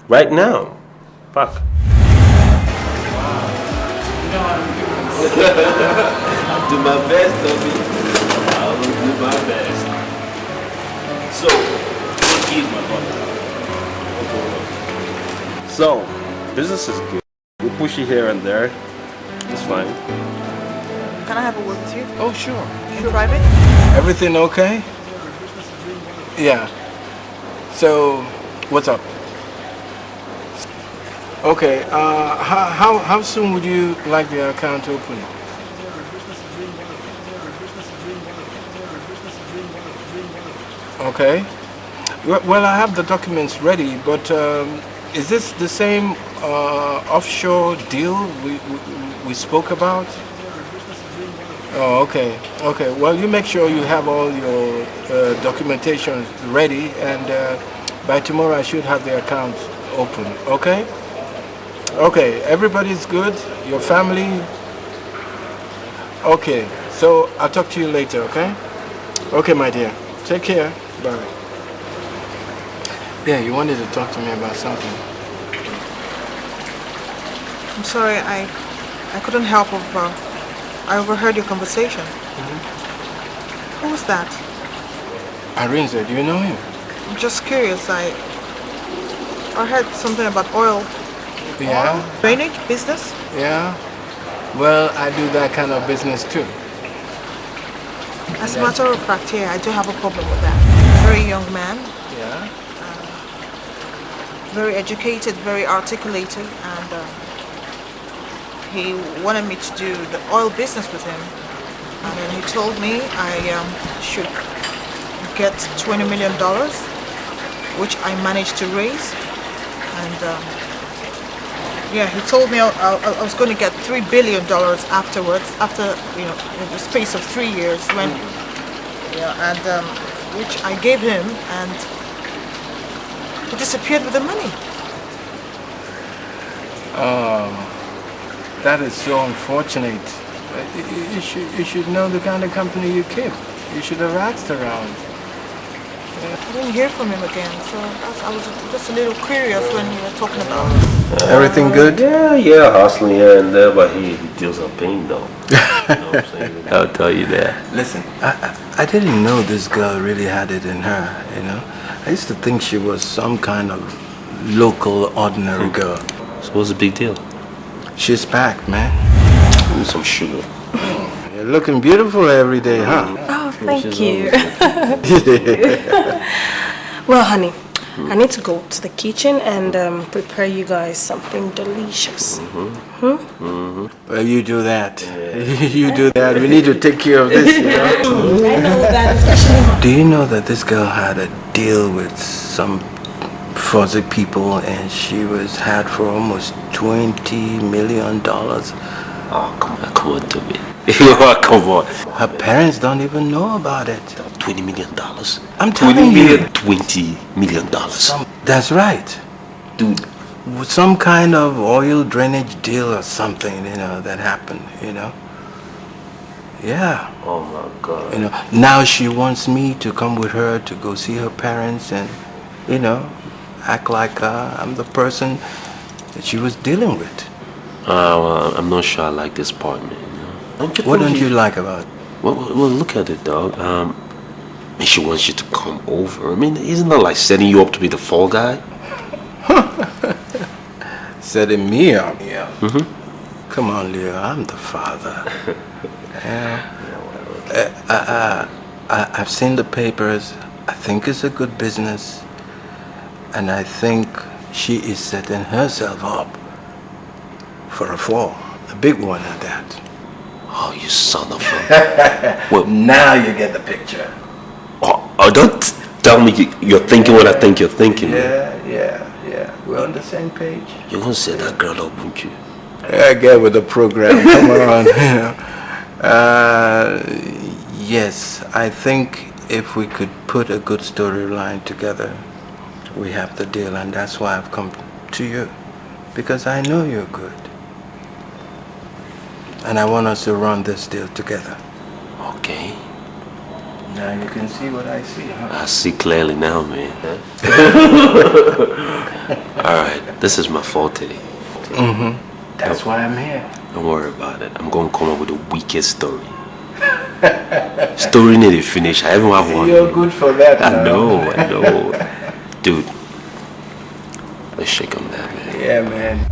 Speaker 7: Right now. Pack. I'll do my best, Toby. I will do my best. So, what is my brother? So, business is good. We push it here and there. It's fine.
Speaker 3: Can I have a word with you?
Speaker 20: Oh, sure.
Speaker 3: In private?
Speaker 20: Everything okay? Yeah. So, what's up? Okay, how soon would you like the account open? Okay. Well, I have the documents ready, but is this the same offshore deal we spoke about? Oh, okay. Okay. Well, you make sure you have all your documentation ready, and by tomorrow I should have the account open. Okay? Okay. Everybody's good? Your family? Okay. So I'll talk to you later, okay? Okay, my dear. Take care. Bye. Yeah, you wanted to talk to me about something.
Speaker 3: I'm sorry, I couldn't help of, I overheard your conversation. Who was that?
Speaker 20: Arinze, do you know him?
Speaker 3: I'm just curious. I heard something about oil.
Speaker 20: Yeah?
Speaker 3: Oil? Drainage business?
Speaker 20: Yeah. Well, I do that kind of business too.
Speaker 3: As a matter of fact, yeah, I do have a problem with that. Very young man.
Speaker 20: Yeah.
Speaker 3: Very educated, very articulated, and he wanted me to do the oil business with him. And then he told me I should get $20 million, which I managed to raise. And yeah, he told me I was going to get $3 billion afterwards, after, you know, in the space of 3 years, when, and which I gave him, and he disappeared with the money.
Speaker 20: Oh, that is so unfortunate. You should know the kind of company you keep. You should have asked around.
Speaker 3: I didn't hear from him again, so I was just a little curious when you were talking about it.
Speaker 20: Everything good?
Speaker 7: Yeah, hustling here and there, but he deals in pain though. You know what I'm saying? I'll tell you that.
Speaker 20: Listen, I didn't know this girl really had it in her, you know. I used to think she was some kind of local, ordinary girl.
Speaker 7: So what's the big deal?
Speaker 20: She's back, man.
Speaker 7: Give me some sugar.
Speaker 20: You're looking beautiful every day, huh?
Speaker 8: Oh, thank you. Well, honey, I need to go to the kitchen and prepare you guys something delicious.
Speaker 20: Well, you do that. You do that. We need to take care of this, you know?
Speaker 8: I know that, especially...
Speaker 20: Do you know that this girl had a deal with some fuzzy people and she had for almost $20 million?
Speaker 7: Oh, come on, Toby. Come on.
Speaker 20: Her parents don't even know about it.
Speaker 7: $20 million.
Speaker 20: I'm telling you.
Speaker 7: $20 million.
Speaker 20: That's right.
Speaker 7: Dude,
Speaker 20: some kind of oil drainage deal or something, that happened, Yeah.
Speaker 7: Oh my God.
Speaker 20: Now she wants me to come with her to go see her parents and, act like I'm the person that she was dealing with.
Speaker 7: Well, I'm not sure I like this part, man.
Speaker 20: What don't you like about it?
Speaker 7: Well, look at it, dog. She wants you to come over. I mean, isn't that like setting you up to be the fall guy?
Speaker 20: Setting me up? Yeah.
Speaker 7: Mm-hmm.
Speaker 20: Come on, Leo. I'm the father. I've seen the papers. I think it's a good business. And I think she is setting herself up for a fall. A big one at that.
Speaker 7: Oh, you son of a...
Speaker 20: Well, now you get the picture.
Speaker 7: Oh, don't tell me you're thinking what I think you're thinking.
Speaker 20: Yeah. We're on the same page.
Speaker 7: You're going to set that girl up, won't you?
Speaker 20: Yeah, get with the program. Come on. Yes, I think if we could put a good storyline together, we have the deal, and that's why I've come to you. Because I know you're good. And I want us to run this deal together.
Speaker 7: Okay.
Speaker 20: Now you can see what I see, huh?
Speaker 7: I see clearly now, man. Alright, this is my forte.
Speaker 20: Mm-hmm. That's why I'm here.
Speaker 7: Don't worry about it. I'm going to come up with the weakest story. Story needed finish. I haven't have one.
Speaker 20: You're good for that.
Speaker 7: I know. Dude, let's shake on that, man.
Speaker 20: Yeah, man.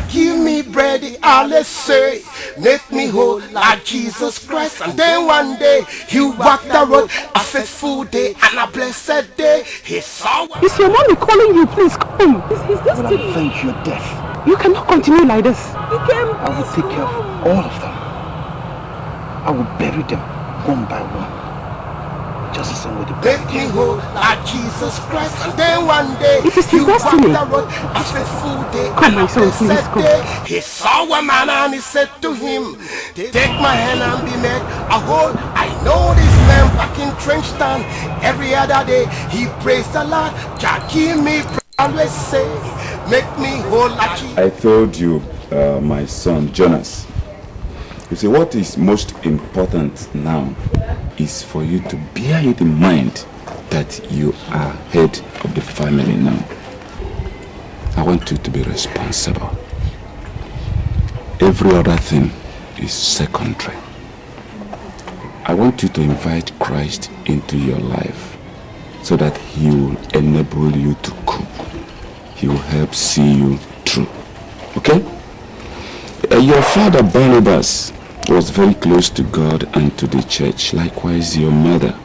Speaker 5: Give me bread, I'll say, make me whole like Jesus Christ. And then one day, he walked the road, a faithful day and a blessed day. He saw...
Speaker 21: Is your mommy calling you? Please come. Is this
Speaker 19: Well, I think you're deaf.
Speaker 21: You cannot continue like this.
Speaker 19: I will take care of all of them. I will bury them one by one. Just the same way they
Speaker 5: make me whole like Jesus Christ. And then one day,
Speaker 21: it is
Speaker 5: he walked
Speaker 21: destiny.
Speaker 5: the road, a faithful day
Speaker 21: Come, my
Speaker 5: and a
Speaker 21: son, please
Speaker 5: blessed
Speaker 21: come.
Speaker 5: day. He saw a man and he said to him, take my hand and be made a whole. I know this man back in Trenchtown. Every other day, he praised the Lord. God give me always say, make me whole like Jesus.
Speaker 4: I told you, my son Jonas, you see, what is most important now is for you to bear it in mind that you are head of the family now. I want you to be responsible. Every other thing is secondary. I want you to invite Christ into your life so that he will enable you to cope. He will help see you through. Okay? Your father Barnabas was very close to God and to the church. Likewise, your mother.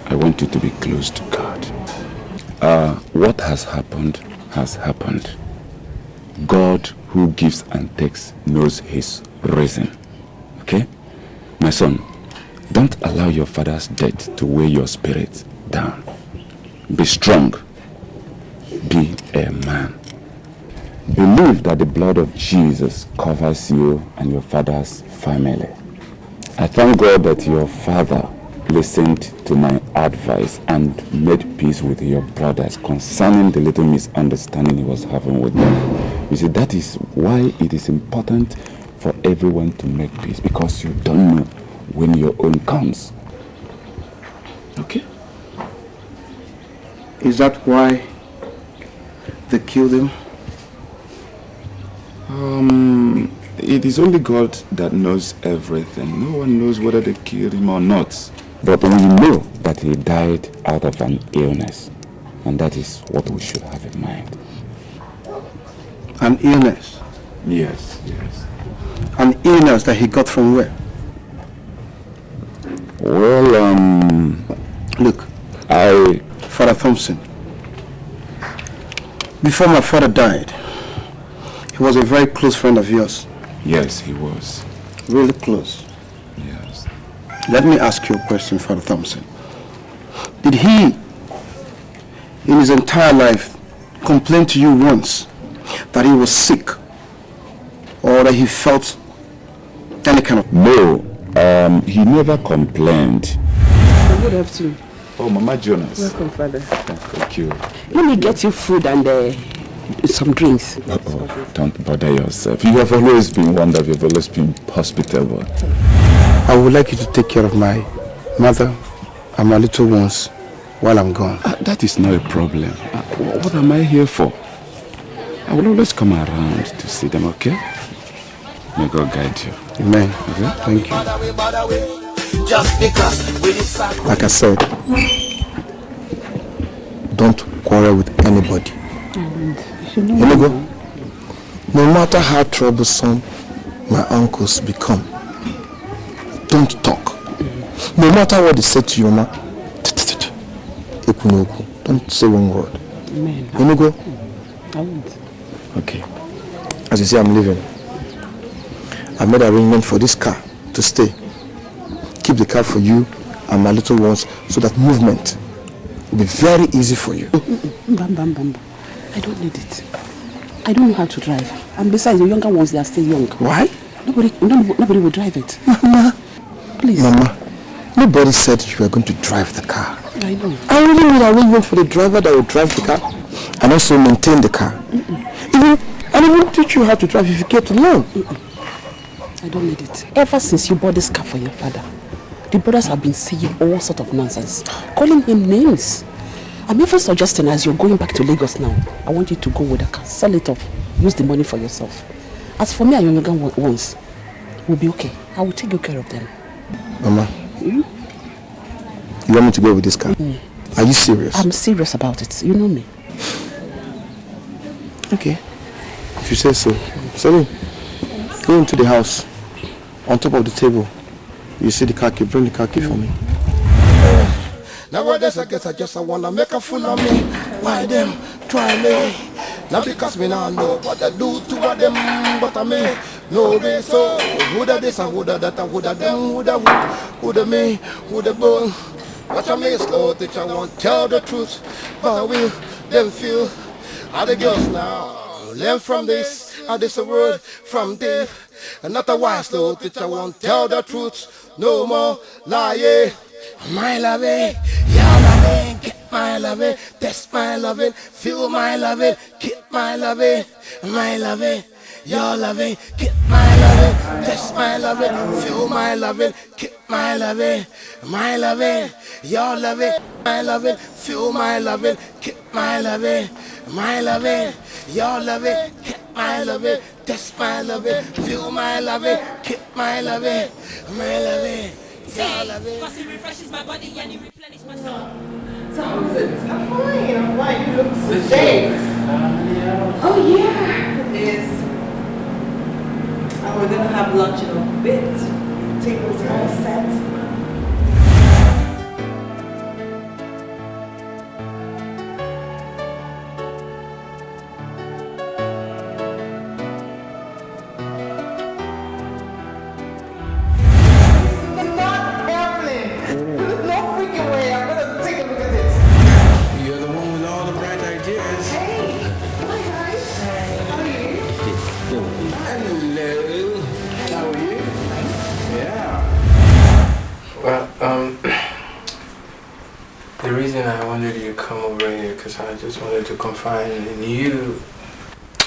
Speaker 4: I want you to be close to God. What has happened has happened. God, who gives and takes, knows his reason. Okay? My son, don't allow your father's death to weigh your spirit down. Be strong. Be a man. Believe that the blood of Jesus covers you and your father's family. I thank God that your father listened to my advice and made peace with your brothers concerning the little misunderstanding he was having with them. You see, that is why it is important for everyone to make peace, because you don't know when your own comes. Okay?
Speaker 19: Is that why they killed him?
Speaker 4: It is only God that knows everything. No one knows whether they killed him or not. But we know that he died out of an illness. And that is what we should have in mind.
Speaker 19: An illness?
Speaker 4: Yes.
Speaker 19: An illness that he got from where?
Speaker 4: Well,
Speaker 19: look, Father Thompson, before my father died, he was a very close friend of yours.
Speaker 4: Yes, he was.
Speaker 19: Really close.
Speaker 4: Yes.
Speaker 19: Let me ask you a question, Father Thompson. Did he, in his entire life, complain to you once that he was sick? Or that he felt any kind of...
Speaker 4: No, he never complained.
Speaker 21: I would have to.
Speaker 4: Oh, Mama Jonas.
Speaker 21: Welcome, Father.
Speaker 4: Thank you.
Speaker 21: Let me get you food and some drinks.
Speaker 4: Oh, don't bother yourself. You have always been wonderful. You've always been hospitable.
Speaker 19: I would like you to take care of my mother and my little ones while I'm gone.
Speaker 4: That is not a problem. What am I here for? I will always come around to see them, okay? May God guide you.
Speaker 19: Amen.
Speaker 4: Okay?
Speaker 19: Thank you. Like I said, don't quarrel with anybody. Inigo, no matter how troublesome my uncles become, don't talk. No matter what they say to you, ma, don't say one word.
Speaker 21: Amen.
Speaker 19: Inigo?
Speaker 21: I won't.
Speaker 19: Okay. As you see, I'm leaving. I made arrangement for this car to stay. Keep the car for you and my little ones so that movement will be very easy for you.
Speaker 21: I don't need it. I don't know how to drive. And besides, the younger ones, they are still young.
Speaker 19: Why?
Speaker 21: Nobody will drive it.
Speaker 19: Mama.
Speaker 21: Please.
Speaker 19: Mama, nobody said you were going to drive the car.
Speaker 21: I know.
Speaker 19: I really made arrangement for the driver that will drive the car and also maintain the car. I will teach you how to drive if you care to learn.
Speaker 21: I don't need it. Ever since you bought this car for your father, the brothers have been saying all sorts of nonsense, calling him names. I'm even suggesting as you're going back to Lagos now, I want you to go with the car, sell it off, use the money for yourself. As for me and your younger ones, we'll be okay. I will take good care of them.
Speaker 19: Mama, you want me to go with this car? Are you serious?
Speaker 21: I'm serious about it. You know me.
Speaker 19: Okay. If you say so. Sorry. Go into the house. On top of the table. You see the car key. Bring the car key for me.
Speaker 5: Nowadays I guess I wanna make a fool of me. Why them try me? Not because me not know what I do to what them, but I me no be so. Who'da this and who'da that and who'da them, who'da me, who'da bone. Watch I me slow, teach I won't tell the truth, but will them feel how the girls now learn from this. How this a word from deep, and not a wise slow, teach I won't tell the truth. No more lie. My loving, your loving, get my loving, test my loving, feel my loving, get my loving, your loving, get my loving, test my loving, feel my loving, get my loving, your loving, my loving, feel my loving, get my loving, your loving, get my loving, test my loving, feel my loving, get my loving,
Speaker 18: Cause it refreshes my body and it replenishes my soul.
Speaker 16: So how's it? I'm fine. You look sedate. Oh yeah, it is. And we're gonna have lunch in a bit. Tables all set.
Speaker 20: The reason I wanted you to come over here because I just wanted to confide in you.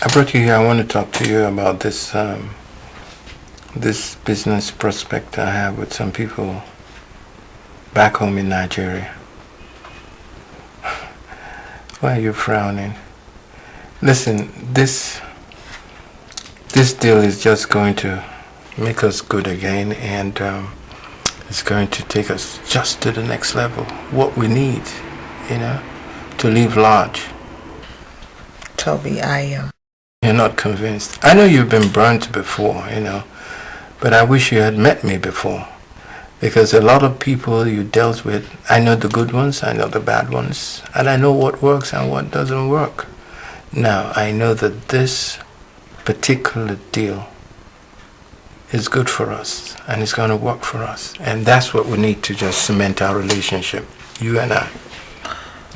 Speaker 20: I brought you here. I want to talk to you about this this business prospect I have with some people back home in Nigeria. Why are you frowning? Listen, this deal is just going to make us good again, and it's going to take us just to the next level. What we need, to live large.
Speaker 3: Toby, I am.
Speaker 20: You're not convinced. I know you've been burnt before, but I wish you had met me before. Because a lot of people you dealt with, I know the good ones, I know the bad ones, and I know what works and what doesn't work. Now, I know that this particular deal is good for us, and it's going to work for us. And that's what we need to just cement our relationship, you and I.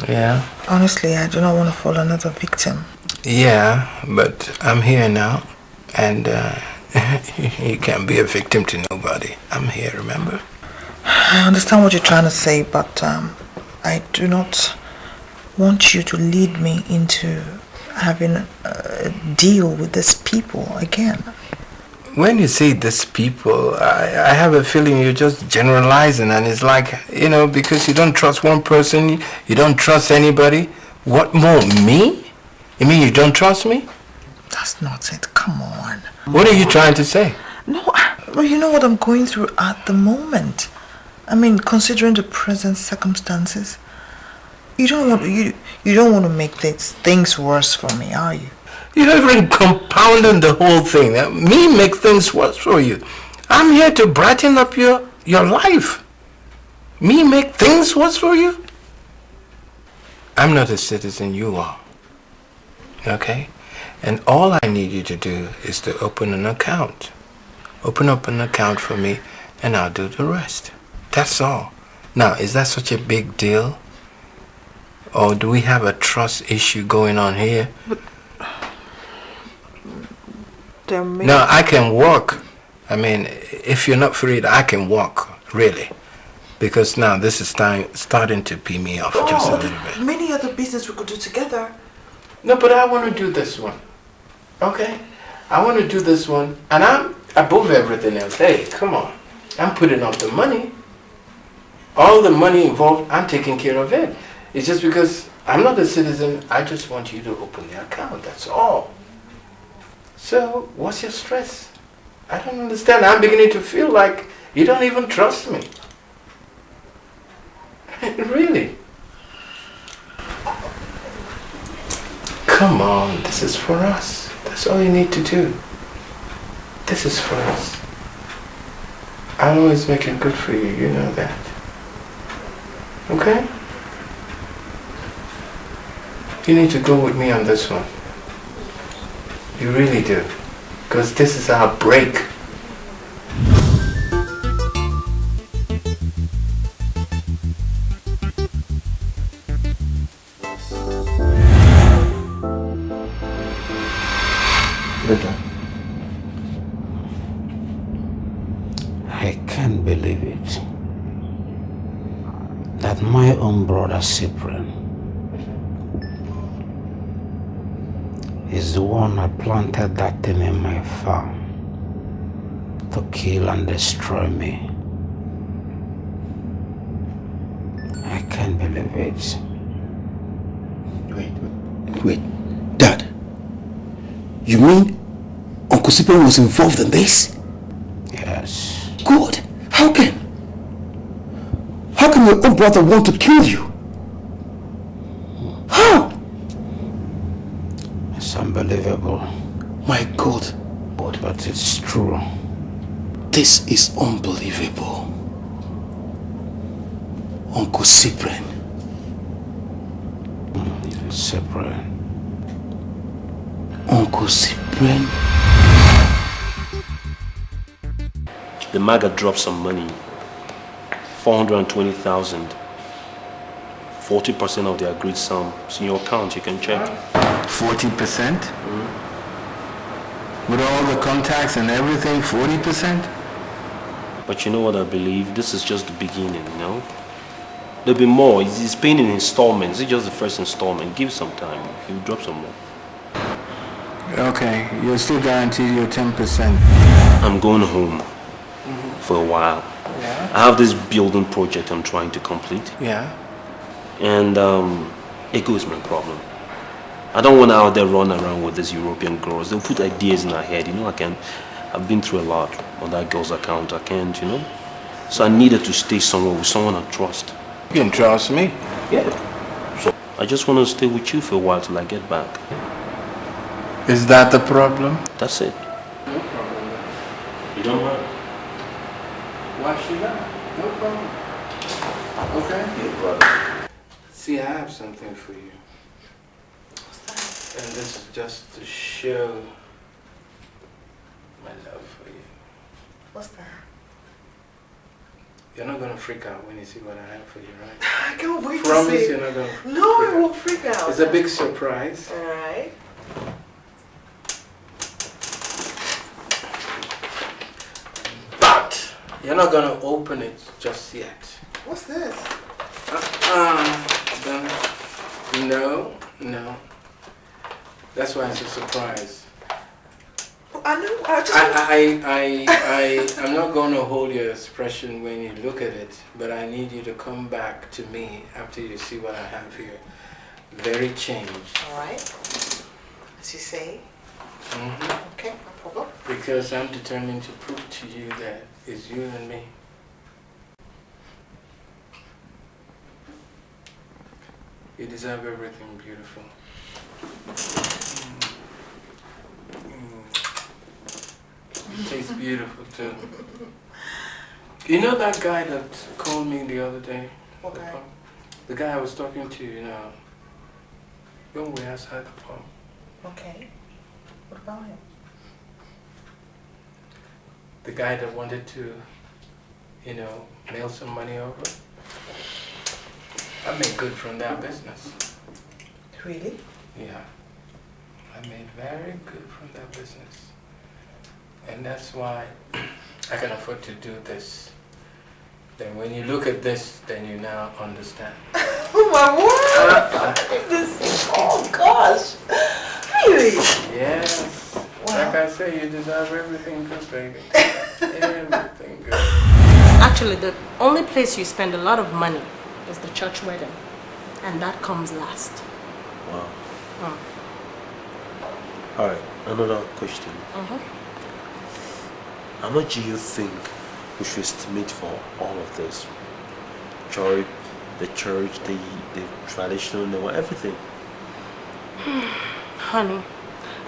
Speaker 20: Yeah?
Speaker 3: Honestly, I do not want to fall another victim.
Speaker 20: Yeah, but I'm here now, and you can't be a victim to nobody. I'm here, remember?
Speaker 3: I understand what you're trying to say, but I do not want you to lead me into having a deal with these people again.
Speaker 20: When you say these people, I have a feeling you're just generalizing, and it's like, you know, because you don't trust one person, you don't trust anybody. What more, me? You mean you don't trust me?
Speaker 3: That's not it. Come on.
Speaker 20: What are you trying to say?
Speaker 3: No, well, you know what I'm going through at the moment. I mean, considering the present circumstances, you don't want to make things worse for me, are you?
Speaker 20: You're even compounding the whole thing. Me make things worse for you. I'm here to brighten up your life. Me make things worse for you? I'm not a citizen, you are. Okay? And all I need you to do is to open an account. Open up an account for me and I'll do the rest. That's all. Now, is that such a big deal? Or do we have a trust issue going on here? No, I can walk. I mean, if you're not freed, I can walk, really. Because now this is starting to pee me off just a little bit.
Speaker 3: Many other business we could do together.
Speaker 20: No, but I want to do this one. Okay? I want to do this one. And I'm above everything else. Hey, come on. I'm putting up the money. All the money involved, I'm taking care of it. It's just because I'm not a citizen, I just want you to open the account. That's all. So, what's your stress? I don't understand. I'm beginning to feel like you don't even trust me. Really? Come on, this is for us. That's all you need to do. This is for us. I'll always make it good for you, you know that. Okay? You need to go with me on this one. You really do. Because this is our break.
Speaker 10: I can't believe it. That my own brother Cyprian is the one that planted that thing in my farm to kill and destroy me. I can't believe it.
Speaker 19: Wait, Dad. You mean Uncle Cyprian was involved in this?
Speaker 10: Yes.
Speaker 19: Good. How can your own brother want to kill you? How?
Speaker 10: It's unbelievable.
Speaker 19: My God.
Speaker 10: But it's true.
Speaker 19: This is unbelievable. Uncle Cyprian.
Speaker 10: Cyprian.
Speaker 19: Uncle Cyprian.
Speaker 7: The MAGA dropped some money, 420,000. 40% of the agreed sum. It's in your account, you can check.
Speaker 20: 40%? With all the contacts and everything, 40%?
Speaker 7: But you know what I believe? This is just the beginning, you know? There'll be more. He's paying in installments. It's just the first installment. Give some time. He'll drop some more.
Speaker 20: Okay, you're still guaranteed your 10%.
Speaker 7: I'm going home for a while.
Speaker 20: Yeah.
Speaker 7: I have this building project I'm trying to complete.
Speaker 20: Yeah.
Speaker 7: And ego is my problem. I don't want to out there run around with these European girls. They'll put ideas in our head. You know, I've been through a lot on that girl's account. I can't, you know. So I needed to stay somewhere with someone I trust.
Speaker 20: You can trust me.
Speaker 7: Yeah. So I just want to stay with you for a while till I get back.
Speaker 20: Is that the problem?
Speaker 7: That's it.
Speaker 20: No problem.
Speaker 7: You don't mind?
Speaker 20: Why should I? No problem. Okay?
Speaker 7: Yeah, brother.
Speaker 20: See, I have something for you. And this is just to show my love for you.
Speaker 3: What's that?
Speaker 20: You're not gonna freak out when you see what I have for you, right?
Speaker 3: I can't wait
Speaker 20: Promise
Speaker 3: to see.
Speaker 20: you're not gonna
Speaker 3: No, I won't freak out.
Speaker 20: It's a big surprise.
Speaker 3: Alright.
Speaker 20: But you're not gonna open it just yet.
Speaker 3: What's this?
Speaker 20: No. That's why it's a surprise.
Speaker 3: I know.
Speaker 20: I'm not going to hold your expression when you look at it, but I need you to come back to me after you see what I have here. Very changed.
Speaker 3: All right. As you say. Okay, no problem.
Speaker 20: Because I'm determined to prove to you that it's you and me. You deserve everything beautiful. It tastes beautiful too. You know that guy that called me the other day?
Speaker 3: What guy?
Speaker 20: The guy I was talking to, you know, when we were outside the pub.
Speaker 3: Okay. What about him?
Speaker 20: The guy that wanted to, you know, mail some money over. I made good from that business.
Speaker 3: Really?
Speaker 20: Yeah. I made very good from that business. And that's why I can afford to do this. Then when you look at this, then you now understand.
Speaker 3: Oh my word! Oh gosh! Really?
Speaker 20: Yes.
Speaker 3: Wow.
Speaker 20: Like I say, you deserve everything good, baby. Everything good.
Speaker 8: Actually, the only place you spend a lot of money is the church wedding. And that comes last.
Speaker 9: Wow. Alright, another question. How much do you think we should estimate for all of this? The church, the traditional, everything.
Speaker 8: Honey,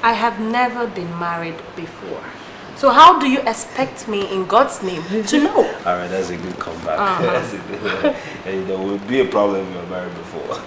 Speaker 8: I have never been married before. So how do you expect me in God's name to know?
Speaker 9: Alright, that's a good comeback. That's a good one. And there would be a problem if you were married before.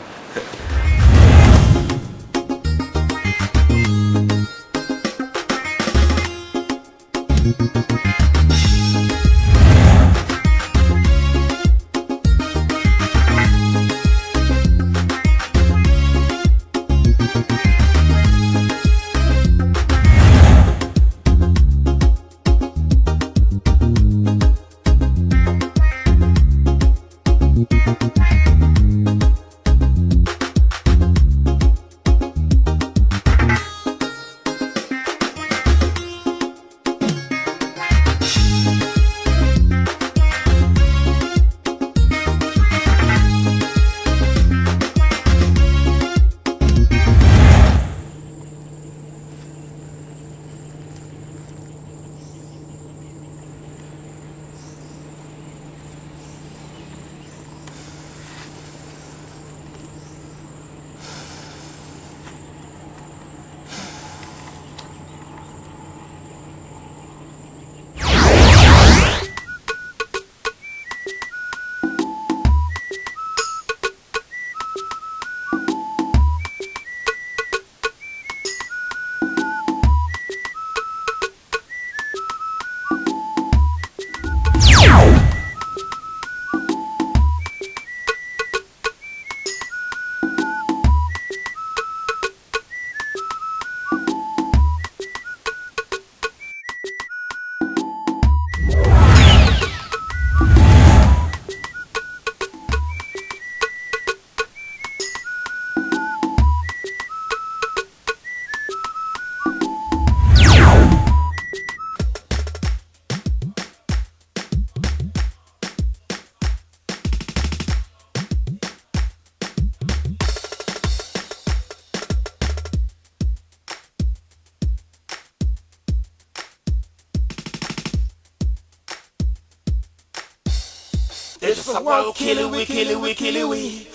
Speaker 12: It's a one kill we.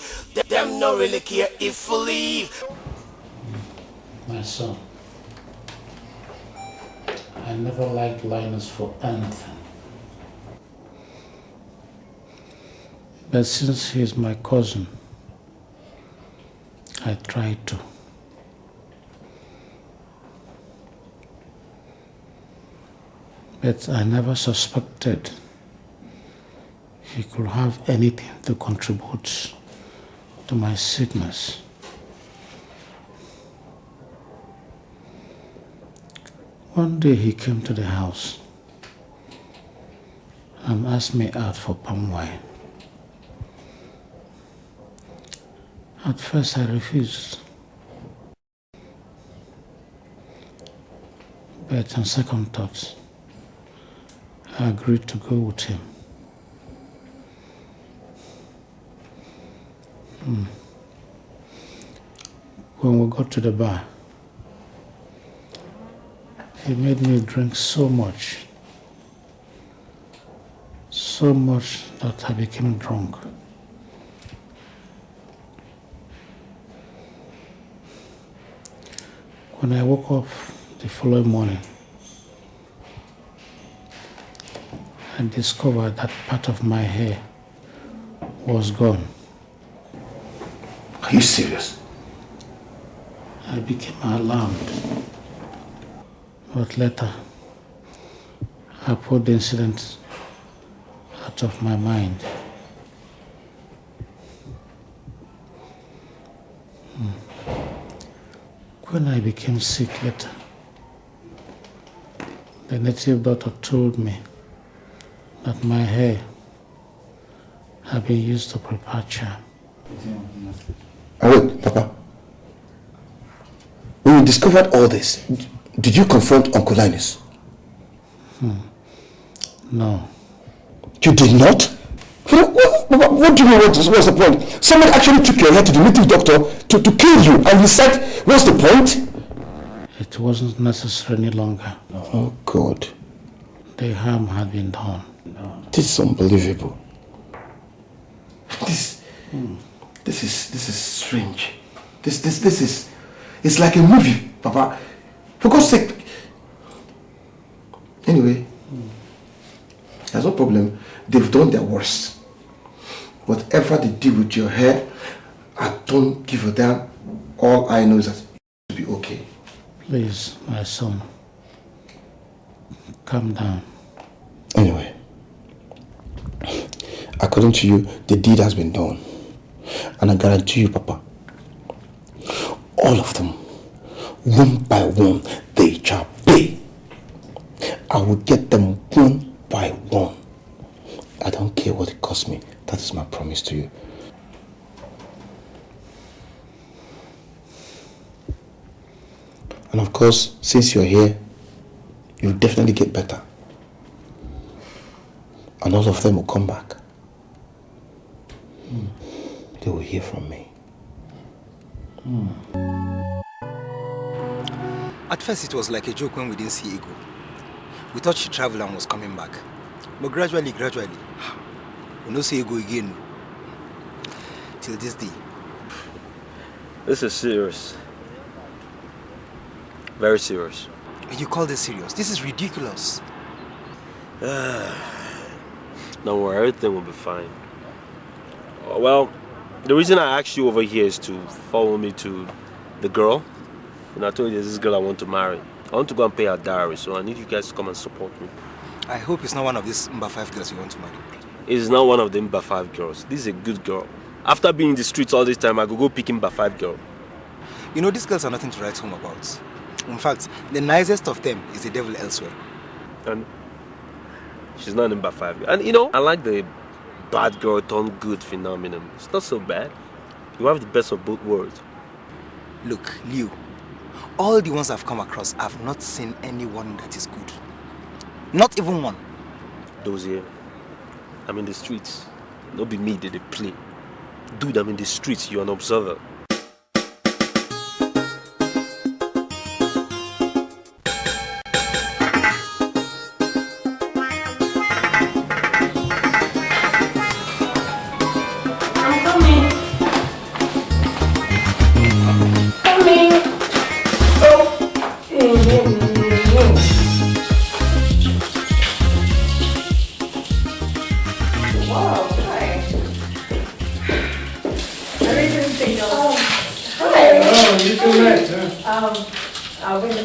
Speaker 12: Them no really care if we leave.
Speaker 10: My son, I never liked Linus for anything. But since he's my cousin, I tried to. But I never suspected he could have anything to contribute to my sickness. One day he came to the house and asked me out for palm wine. At first I refused. But on second thoughts, I agreed to go with him. When we got to the bar, he made me drink so much that I became drunk. When I woke up the following morning, I discovered that part of my hair was gone.
Speaker 19: Are you serious?
Speaker 10: I became alarmed. But later, I put the incident out of my mind. When I became sick later, the native doctor told me that my hair had been used to prepare charm.
Speaker 19: Wait, Papa. When you discovered all this, did you confront Uncle Linus?
Speaker 10: No.
Speaker 19: You did not? What do you mean, what's the point? Someone actually took your hair to the native doctor to kill you, and he said, what's the point?
Speaker 10: It wasn't necessary any longer.
Speaker 19: Oh, God.
Speaker 10: The harm had been done.
Speaker 19: This is unbelievable. This is strange. This is, it's like a movie, Papa. For God's sake. Anyway, there's no problem. They've done their worst. Whatever they did with your hair, I don't give a damn. All I know is that it will be okay.
Speaker 10: Please, my son, calm down.
Speaker 19: Anyway, according to you, the deed has been done. And I guarantee you, Papa, all of them, one by one, they shall pay. I will get them one by one. I don't care what it costs me. That is my promise to you. And of course, since you're here, you'll definitely get better. And all of them will come back. They will hear from me.
Speaker 6: At first it was like a joke when we didn't see Ego. We thought she traveled and was coming back. But gradually, we don't see Ego again. Till this day.
Speaker 9: This is serious. Very serious.
Speaker 6: You call this serious? This is ridiculous.
Speaker 9: Don't worry, everything will be fine. Well, the reason I asked you over here is to follow me to the girl. And I told you, this girl I want to marry. I want to go and pay her dowry, so I need you guys to come and support me.
Speaker 6: I hope it's not one of these Mba 5 girls you want to marry.
Speaker 9: It's not one of the Mba 5 girls. This is a good girl. After being in the streets all this time, I could go pick Mba 5 girl.
Speaker 6: You know, these girls are nothing to write home about. In fact, the nicest of them is the devil elsewhere.
Speaker 9: And she's not an Mba 5 girl. And you know, I like the bad girl turned good phenomenon. It's not so bad. You have the best of both worlds.
Speaker 6: Look, Liu, all the ones I've come across, I've not seen anyone that is good. Not even one.
Speaker 9: Those here, I'm in the streets. Don't be me that they play. Dude, I'm in the streets. You're an observer.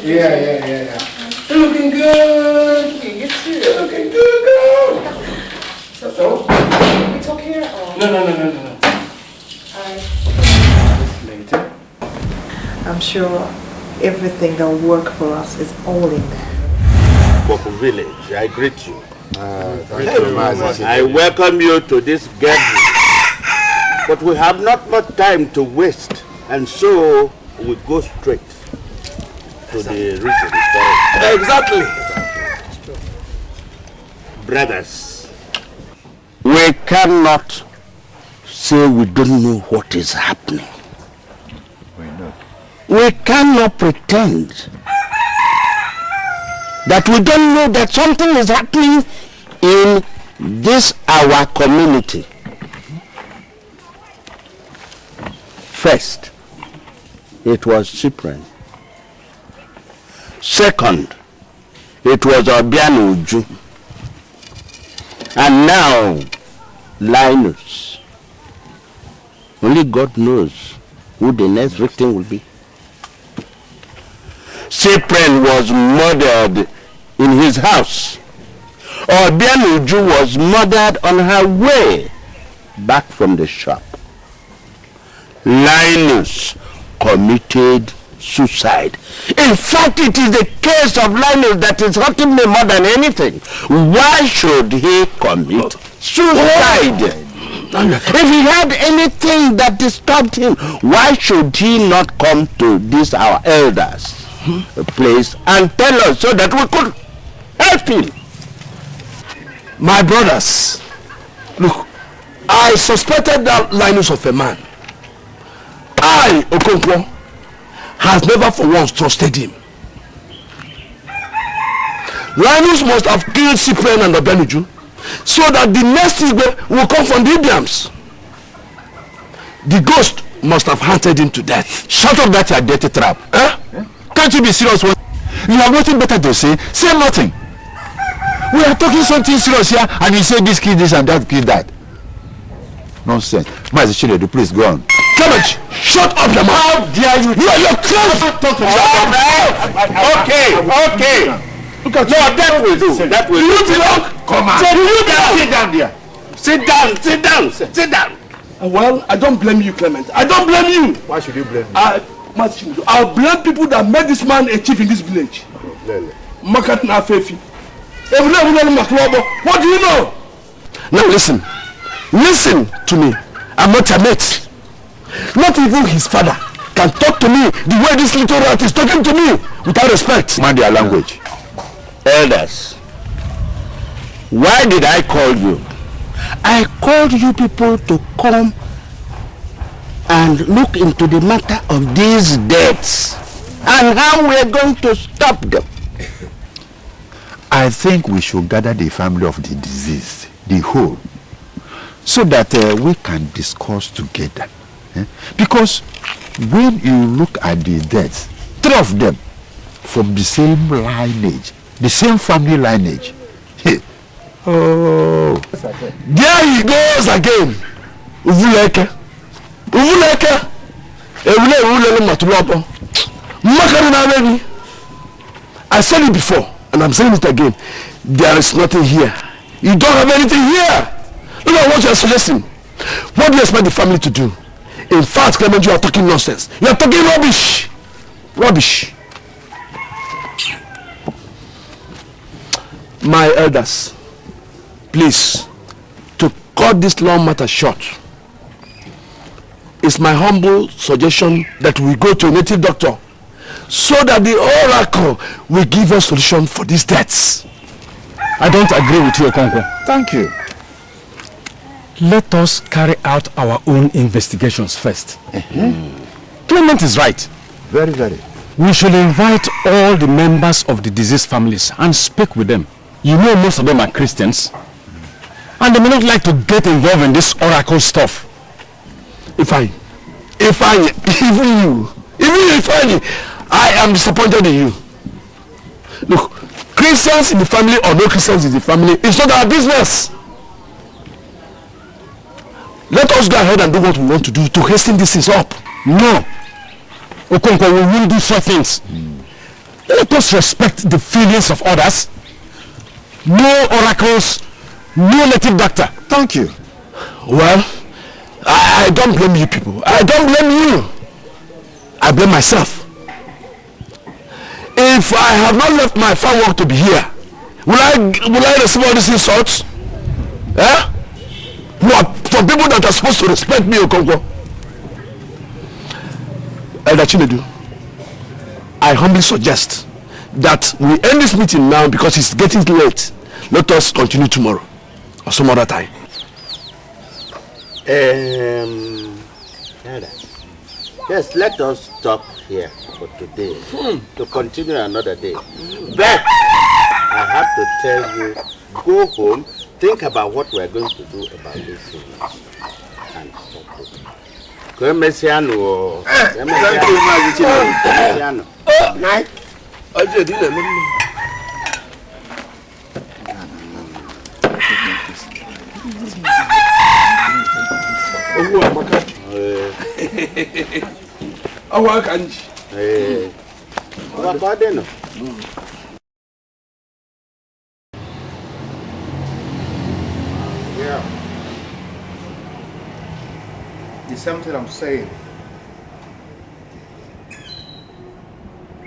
Speaker 10: Yeah. Looking good. You too. Looking good. So, we talk here or? No. Alright. Later.
Speaker 3: I'm sure everything that will work for us is all in there.
Speaker 1: Boko Village, I greet you.
Speaker 11: Thank you,
Speaker 1: I welcome you to this gathering
Speaker 11: But we have not much time to waste, and so we go straight to the reason for it.
Speaker 19: Exactly.
Speaker 11: Brothers, we cannot say we don't know what is happening. We cannot pretend that we don't know that something is happening in this our community. First, it was Cyprian. Second, it was Obianuju. And now, Linus. Only God knows who the next victim will be. Cyprian was murdered in his house. Obianuju was murdered on her way back from the shop. Linus committed suicide. In fact, it is the case of Linus that is hurting me more than anything. Why should he commit suicide? If he had anything that disturbed him, why should he not come to this our elders place and tell us so that we could help him?
Speaker 19: My brothers, look, I suspected that Linus of a man. I, Okonkwo, has never for once trusted him. Linus must have killed Cyprian and Obianuju so that the next Igwe will come from the Ibiams. The ghost must have hunted him to death.
Speaker 22: Shut up that your dirty trap. Can't you be serious? You have nothing better to say. Say nothing. We are talking something serious here and you say this kid this and that kid that. Nonsense. Master Chinedu, please go on.
Speaker 19: Clement, shut up your mouth. How dare you? You're crazy.
Speaker 11: Okay. Look at that will do. That will do. Come on. Sit down.
Speaker 19: Well, I don't blame you, Clement. I don't blame you.
Speaker 22: Why should you blame me?
Speaker 19: I'll blame people that made this man a chief in this village. What do you know? Now listen to me. I'm not a mate. Not even his father can talk to me the way this little rat is talking to me without respect.
Speaker 22: Mind your language.
Speaker 11: Elders, why did I call you? I called you people to come and look into the matter of these deaths and how we are going to stop them.
Speaker 22: I think we should gather the family of the deceased, the whole, so that we can discuss together. Because when you look at the deaths, 3 of them from the same lineage, the same family lineage.
Speaker 19: Oh, there he goes again. Uvuleke. I said it before and I'm saying it again. There is nothing here. You don't have anything here. Look at what you are suggesting. What do you expect the family to do? In fact, Clement, you are talking nonsense. You are talking rubbish. My elders, please, to cut this long matter short, it's my humble suggestion that we go to a native doctor so that the oracle will give us solution for these deaths.
Speaker 22: I don't agree with you, Okonkwo.
Speaker 19: Thank you.
Speaker 22: Let us carry out our own investigations first. Clement is right.
Speaker 19: Very, very.
Speaker 22: We should invite all the members of the deceased families and speak with them. You know most of them are Christians. And they may not like to get involved in this oracle stuff.
Speaker 19: Even you, I am disappointed in you. Look, Christians in the family or no Christians in the family, it's not our business. Let us go ahead and do what we want to do to hasten this things up.
Speaker 22: No. Okonkwo, we will do such things. Let us respect the feelings of others. No oracles, no native doctor.
Speaker 19: Thank you. Well, I don't blame you people. I don't blame you. I blame myself. If I have not left my farm work to be here, will I receive all these insults? Some people that are supposed to respect me, Okonkwo. Elder Chinedu, I humbly suggest that we end this meeting now because it's getting late. Let us continue tomorrow or some other time.
Speaker 11: Yes, let us stop here for today to continue another day. But I have to tell you, go home, think about what we are going to do about this thing, and stop it.
Speaker 19: Thank you, Night.
Speaker 13: Yeah. There's something I'm saying.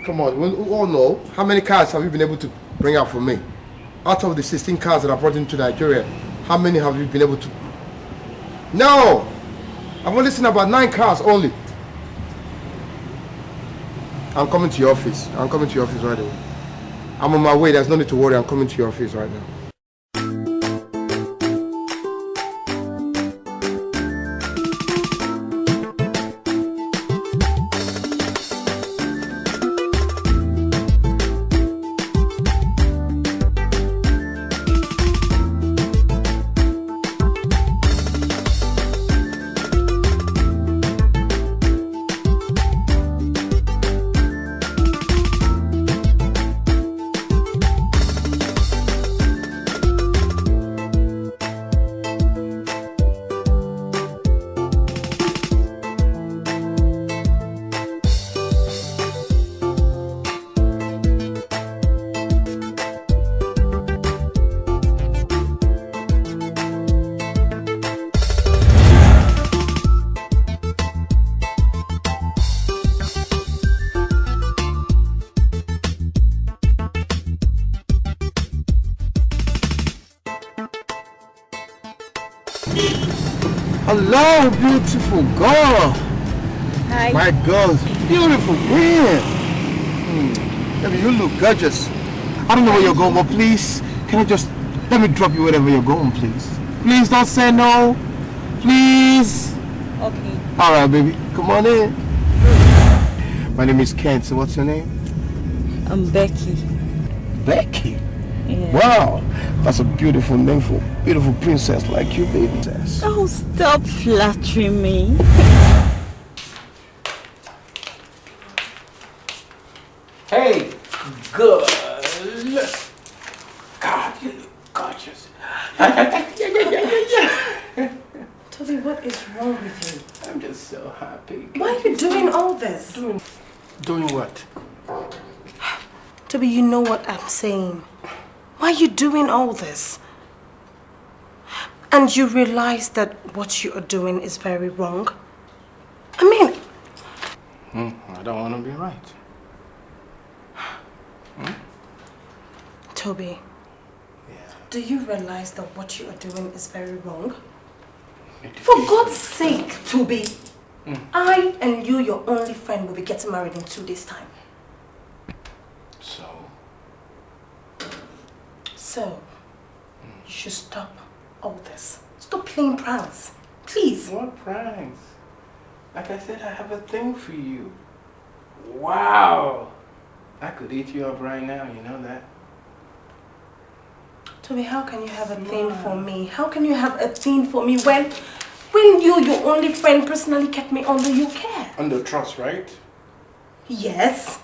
Speaker 13: Come on, we all know. How many cars have you been able to bring out for me? Out of the 16 cars that I brought into Nigeria, how many have you been able to? No! I've only seen about 9 cars only. I'm coming to your office. I'm coming to your office right away. I'm on my way. There's no need to worry. I'm coming to your office right now. Hello, beautiful girl.
Speaker 16: Hi.
Speaker 13: My girl, beautiful man. Baby, you look gorgeous. I don't know where you're going, but please, can I just let me drop you wherever you're going, please? Please don't say no. Please.
Speaker 16: Okay.
Speaker 13: All right, baby. Come on in. My name is Ken. So what's your name?
Speaker 16: I'm Becky.
Speaker 13: Becky?
Speaker 16: Yeah.
Speaker 13: Wow. That's a beautiful name for a beautiful princess like you, baby.
Speaker 16: Oh, stop flattering me.
Speaker 20: Hey, girl. God, you look gorgeous.
Speaker 8: Toby, what is wrong with you?
Speaker 20: I'm just so happy.
Speaker 8: Why are you doing all this?
Speaker 20: Doing what?
Speaker 8: Toby, you know what I'm saying. Why are you doing all this? And you realize that what you are doing is very wrong? I mean...
Speaker 20: I don't want to be right.
Speaker 8: Toby, do you realize that what you are doing is very wrong? For God's sake, Toby, I and you, your only friend, will be getting married in 2 days' time. So, you should stop all this. Stop playing pranks. Please.
Speaker 20: What pranks? Like I said, I have a thing for you. Wow. I could eat you up right now, you know that?
Speaker 8: Toby, how can you have a thing for me? How can you have a thing for me when you, your only friend, personally kept me under your care?
Speaker 20: Under trust, right?
Speaker 8: Yes.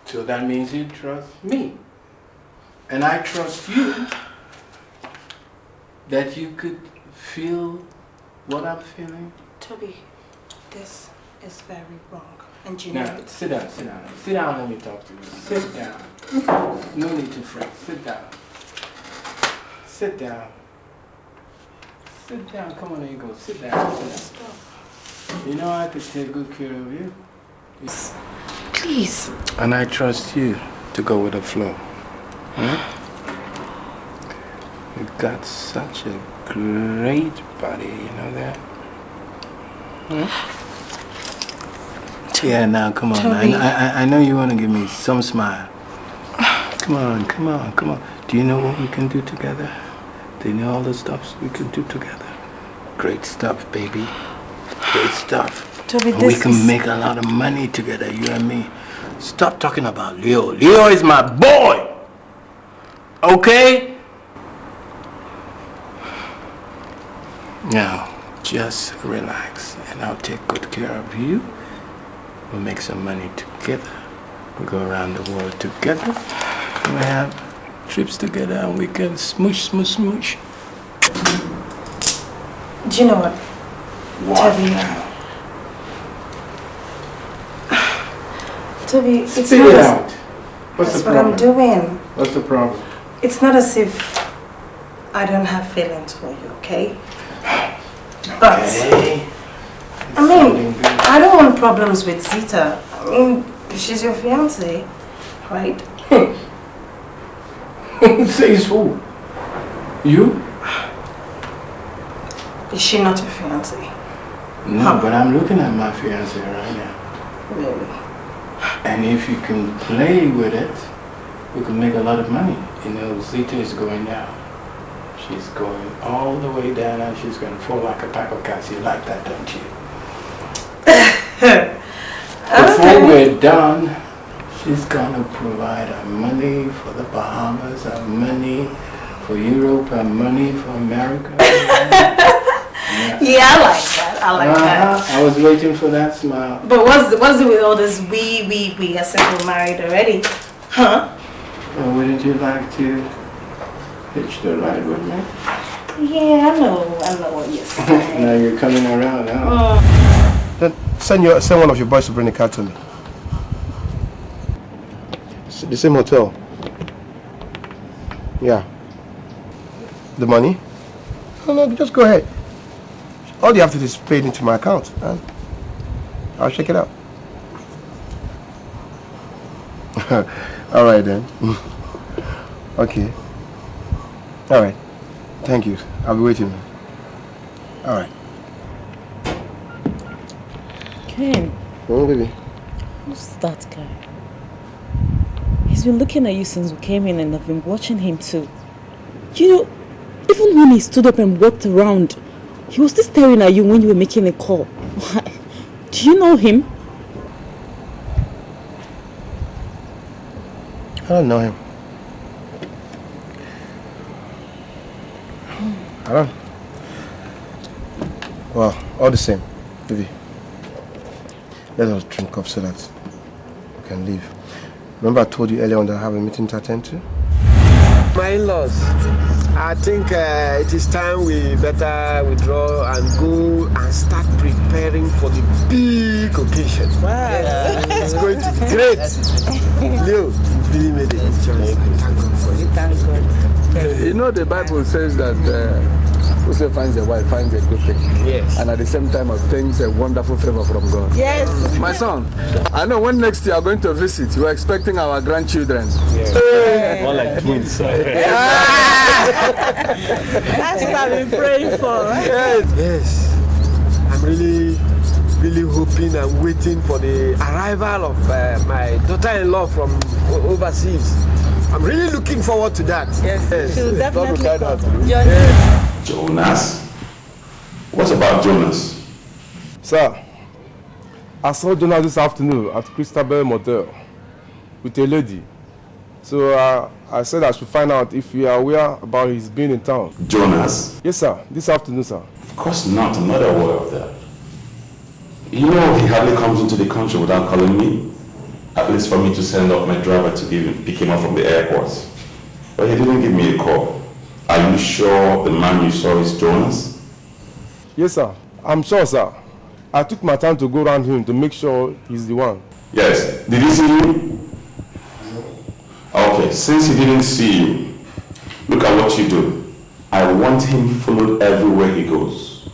Speaker 20: So that means you trust me. And I trust you that you could feel what I'm feeling.
Speaker 8: Toby, this is very wrong. And you know
Speaker 20: Now,
Speaker 8: it.
Speaker 20: sit down, sit down. Sit down, let me talk to you. Sit down. No need to fret. Sit down. Sit down. Sit down. Come on, there you go. Sit down. Sit down. You know I could take good care of you.
Speaker 8: Please.
Speaker 20: And I trust you to go with the flow. You got such a great body, you know that? Hmm? Yeah, now come on. I know you want to give me some smile. Come on. Do you know what we can do together? Do you know all the stuff we can do together? Great stuff, baby. Great stuff.
Speaker 8: Toby,
Speaker 20: and we can make a lot of money together, you and me. Stop talking about Leo. Leo is my boy. Okay? Now, just relax and I'll take good care of you. We'll make some money together. We'll go around the world together. We'll have trips together and we can smoosh.
Speaker 8: Do you know what? Toby, it's
Speaker 20: Spit
Speaker 8: not
Speaker 20: it
Speaker 8: as...
Speaker 20: out. What's
Speaker 8: That's
Speaker 20: the
Speaker 8: what
Speaker 20: problem?
Speaker 8: I'm doing.
Speaker 20: What's the problem?
Speaker 8: It's not as if I don't have feelings for you, okay? But, I mean, I don't want problems with Zita. I mean, she's your fiancée, right?
Speaker 20: Says who? You?
Speaker 8: Is she not your fiancée?
Speaker 20: No, but I'm looking at my fiancée right now.
Speaker 8: Really?
Speaker 20: And if you can play with it, we can make a lot of money. You know, Zita is going down. She's going all the way down and she's going to fall like a pack of cats. You like that, don't you? Before we're done, she's going to provide our money for the Bahamas, our money for Europe, our money for America.
Speaker 8: Yeah, I like that. I like that.
Speaker 20: I was waiting for that smile.
Speaker 8: But what's it with all this we as if we're married already? Huh?
Speaker 20: Well, wouldn't you like to hitch the ride with me?
Speaker 8: Yeah, I know what you're saying.
Speaker 20: Now you're coming around, huh?
Speaker 13: Then send one of your boys to bring the car to me. The same hotel. Yeah. The money? No, just go ahead. All you have to do is pay it into my account, and I'll check it out. All right then. Okay. All right. Thank you. I'll be waiting. All right.
Speaker 14: Ken.
Speaker 13: Oh, baby.
Speaker 14: Who's that guy? He's been looking at you since we came in and I've been watching him too. You know, even when he stood up and walked around, he was still staring at you when you were making a call. Do you know him?
Speaker 13: I don't know him. I don't. Well, all the same, baby. Let us drink up so that we can leave. Remember I told you earlier on that I have a meeting to attend to?
Speaker 10: My in-laws, I think it is time we better withdraw and go and start preparing for the big occasion. Wow. Yeah. It's going to be great. Leo, you really made a good choice. Thank God for it. Thank God.
Speaker 15: You know the Bible says that whoever finds a wife finds a good thing.
Speaker 10: Yes.
Speaker 15: And at the same time obtains a wonderful favor from God.
Speaker 10: Yes.
Speaker 15: My son, I know when next you are going to visit, you are expecting our grandchildren.
Speaker 10: Yes.
Speaker 15: More like twins.
Speaker 14: That's what I've been praying for.
Speaker 10: Yes. I'm really hoping and waiting for the arrival of my daughter-in-law from overseas. I'm really looking forward to that. Yes.
Speaker 14: She'll definitely come.
Speaker 4: Jonas? What about Jonas?
Speaker 13: Sir, I saw Jonas this afternoon at Christabel Motel with a lady. So I said I should find out if you are aware about his being in town.
Speaker 4: Jonas?
Speaker 13: Yes, sir. This afternoon, sir.
Speaker 4: Of course not. I'm not aware of that. You know he hardly comes into the country without calling me. At least for me to send up my driver to pick him up from the airport. But he didn't give me a call. Are you sure the man you saw is Jonas?
Speaker 13: Yes, sir. I'm sure, sir. I took my time to go around him to make sure he's the one.
Speaker 4: Yes. Did he see you? Okay, since he didn't see you, look at what you do. I want him followed everywhere he goes.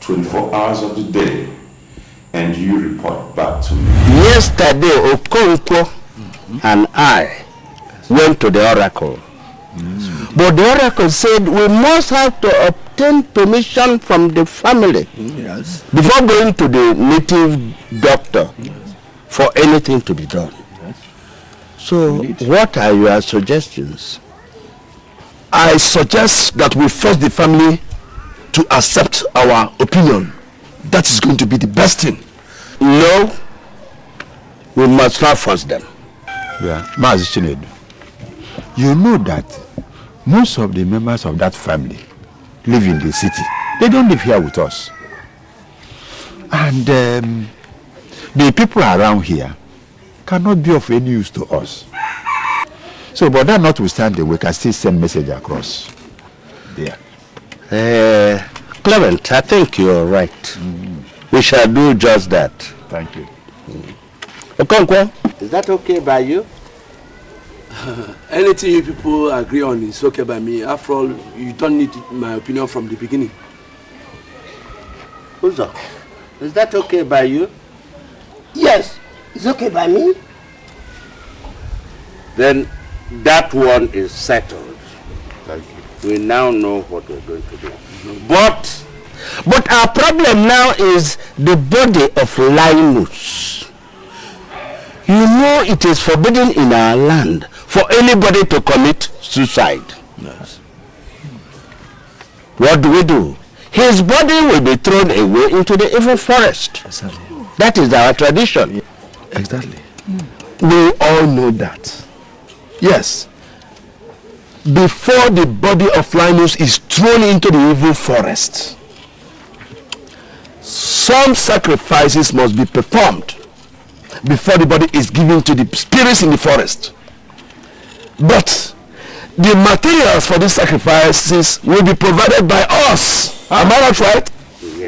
Speaker 4: 24 hours of the day. And you report back to me.
Speaker 11: Yesterday, Okonkwo and I went to the oracle. But the oracle said we must have to obtain permission from the family before going to the native doctor for anything to be done. So, what are your suggestions?
Speaker 19: I suggest that we force the family to accept our opinion. That is going to be the best thing.
Speaker 11: No, we must not force them.
Speaker 22: Yeah, Mazi Chinedu, you know that most of the members of that family live in the city. They don't live here with us. And the people around here cannot be of any use to us. So, but that notwithstanding, we can still send message across there.
Speaker 11: Clement, I think you're right. We shall do just that.
Speaker 22: Thank you.
Speaker 11: Okonkwo, is that okay by you?
Speaker 2: Anything you people agree on is okay by me. After all, you don't need my opinion from the beginning.
Speaker 11: Uzo, is that okay by you?
Speaker 17: Yes, it's okay by me.
Speaker 11: Then that one is settled. Thank you. We now know what we're going to do. But our problem now is the body of Linus. You know it is forbidden in our land for anybody to commit suicide. Yes. What do? His body will be thrown away into the evil forest. Exactly. That is our tradition. Yeah.
Speaker 19: Exactly. We all know that. Yes. Before the body of Linus is thrown into the evil forest, some sacrifices must be performed before the body is given to the spirits in the forest. But the materials for these sacrifices will be provided by us. Am I not right?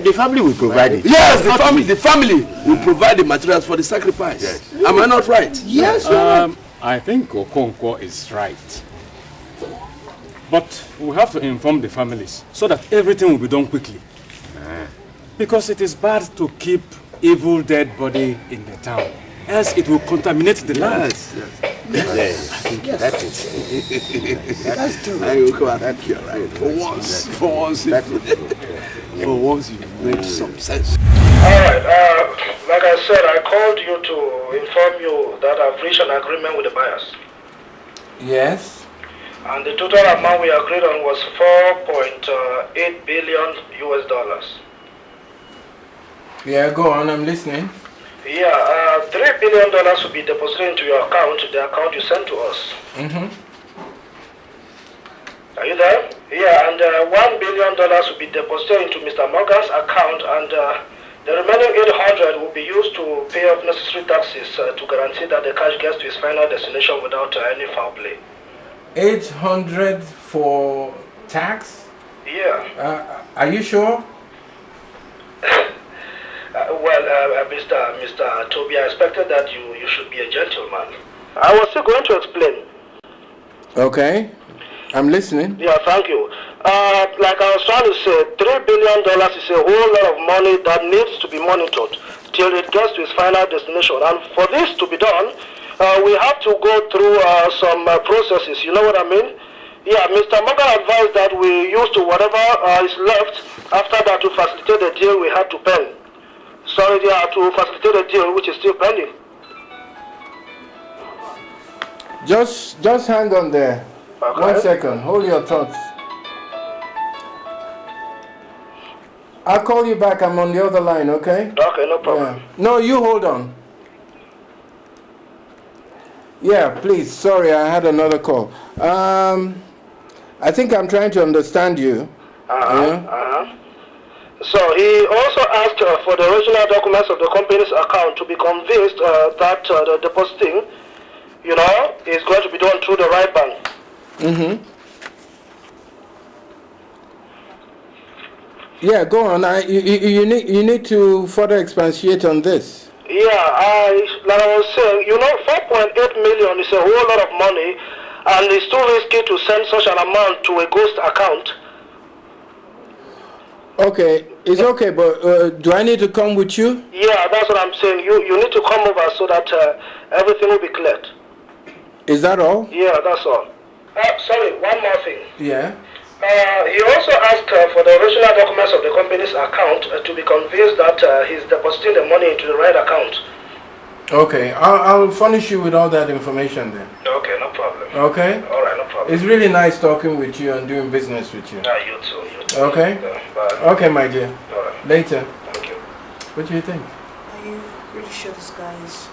Speaker 11: The family will provide it.
Speaker 2: Yes, the family will provide the materials for the sacrifice. Yes. Am I not right?
Speaker 17: Yes.
Speaker 23: I think Okonkwo is right. But we have to inform the families so that everything will be done quickly. Because it is bad to keep evil dead body in the town. Else it will contaminate the land.
Speaker 11: Yes. I think that is.
Speaker 2: That's true. You're right. For once, you made some sense.
Speaker 24: Alright, like I said, I called you to inform you that I've reached an agreement with the buyers.
Speaker 2: Yes.
Speaker 24: And the total amount we agreed on was $4.8 billion US.
Speaker 2: Yeah, go on, I'm listening.
Speaker 24: Yeah, $3 billion will be deposited into your account, the account you sent to us. Are you there? Yeah, and $1 billion will be deposited into Mr. Morgan's account, and the remaining 800 will be used to pay off necessary taxes to guarantee that the cash gets to its final destination without any foul play.
Speaker 2: 800 for tax?
Speaker 24: Yeah.
Speaker 2: Are you sure?
Speaker 24: Mr. Toby, I expected that you should be a gentleman. I was still going to explain.
Speaker 2: Okay, I'm listening.
Speaker 24: Yeah, thank you. Like I was trying to say, $3 billion is a whole lot of money that needs to be monitored till it gets to its final destination. And for this to be done, we have to go through some processes. You know what I mean? Yeah, Mr. Morgan advised that we use to whatever is left after that to facilitate the deal we had to pen. Sorry, yeah, to facilitate the deal which is still pending.
Speaker 2: Just hang on there. Okay. 1 second. Hold your thoughts. I'll call you back. I'm on the other line, okay?
Speaker 24: Okay, no problem.
Speaker 2: Yeah. No, you hold on. Yeah, please. Sorry, I had another call. I think I'm trying to understand you.
Speaker 24: So he also asked for the original documents of the company's account to be convinced that the depositing, you know, is going to be done through the right bank.
Speaker 2: Yeah, go on. You need to further expatiate on this.
Speaker 24: Yeah, like I was saying, you know, 4.8 million is a whole lot of money, and it's too risky to send such an amount to a ghost account.
Speaker 2: Okay, it's okay, but do I need to come with you?
Speaker 24: Yeah, that's what I'm saying. You need to come over so that everything will be cleared.
Speaker 2: Is that all?
Speaker 24: Yeah, that's all. Sorry, one more thing.
Speaker 2: Yeah?
Speaker 24: He also asked for the original documents of the company's account to be convinced that he's depositing the money into the right account.
Speaker 2: Okay, I'll furnish you with all that information then.
Speaker 24: Okay, no problem.
Speaker 2: Okay?
Speaker 24: Alright, no problem.
Speaker 2: It's really nice talking with you and doing business with you.
Speaker 24: You too, you too.
Speaker 2: Okay?
Speaker 24: Bye.
Speaker 2: Okay, my dear.
Speaker 24: Alright.
Speaker 2: Later.
Speaker 24: Thank you.
Speaker 2: What do you think?
Speaker 3: Are you pretty sure this guy is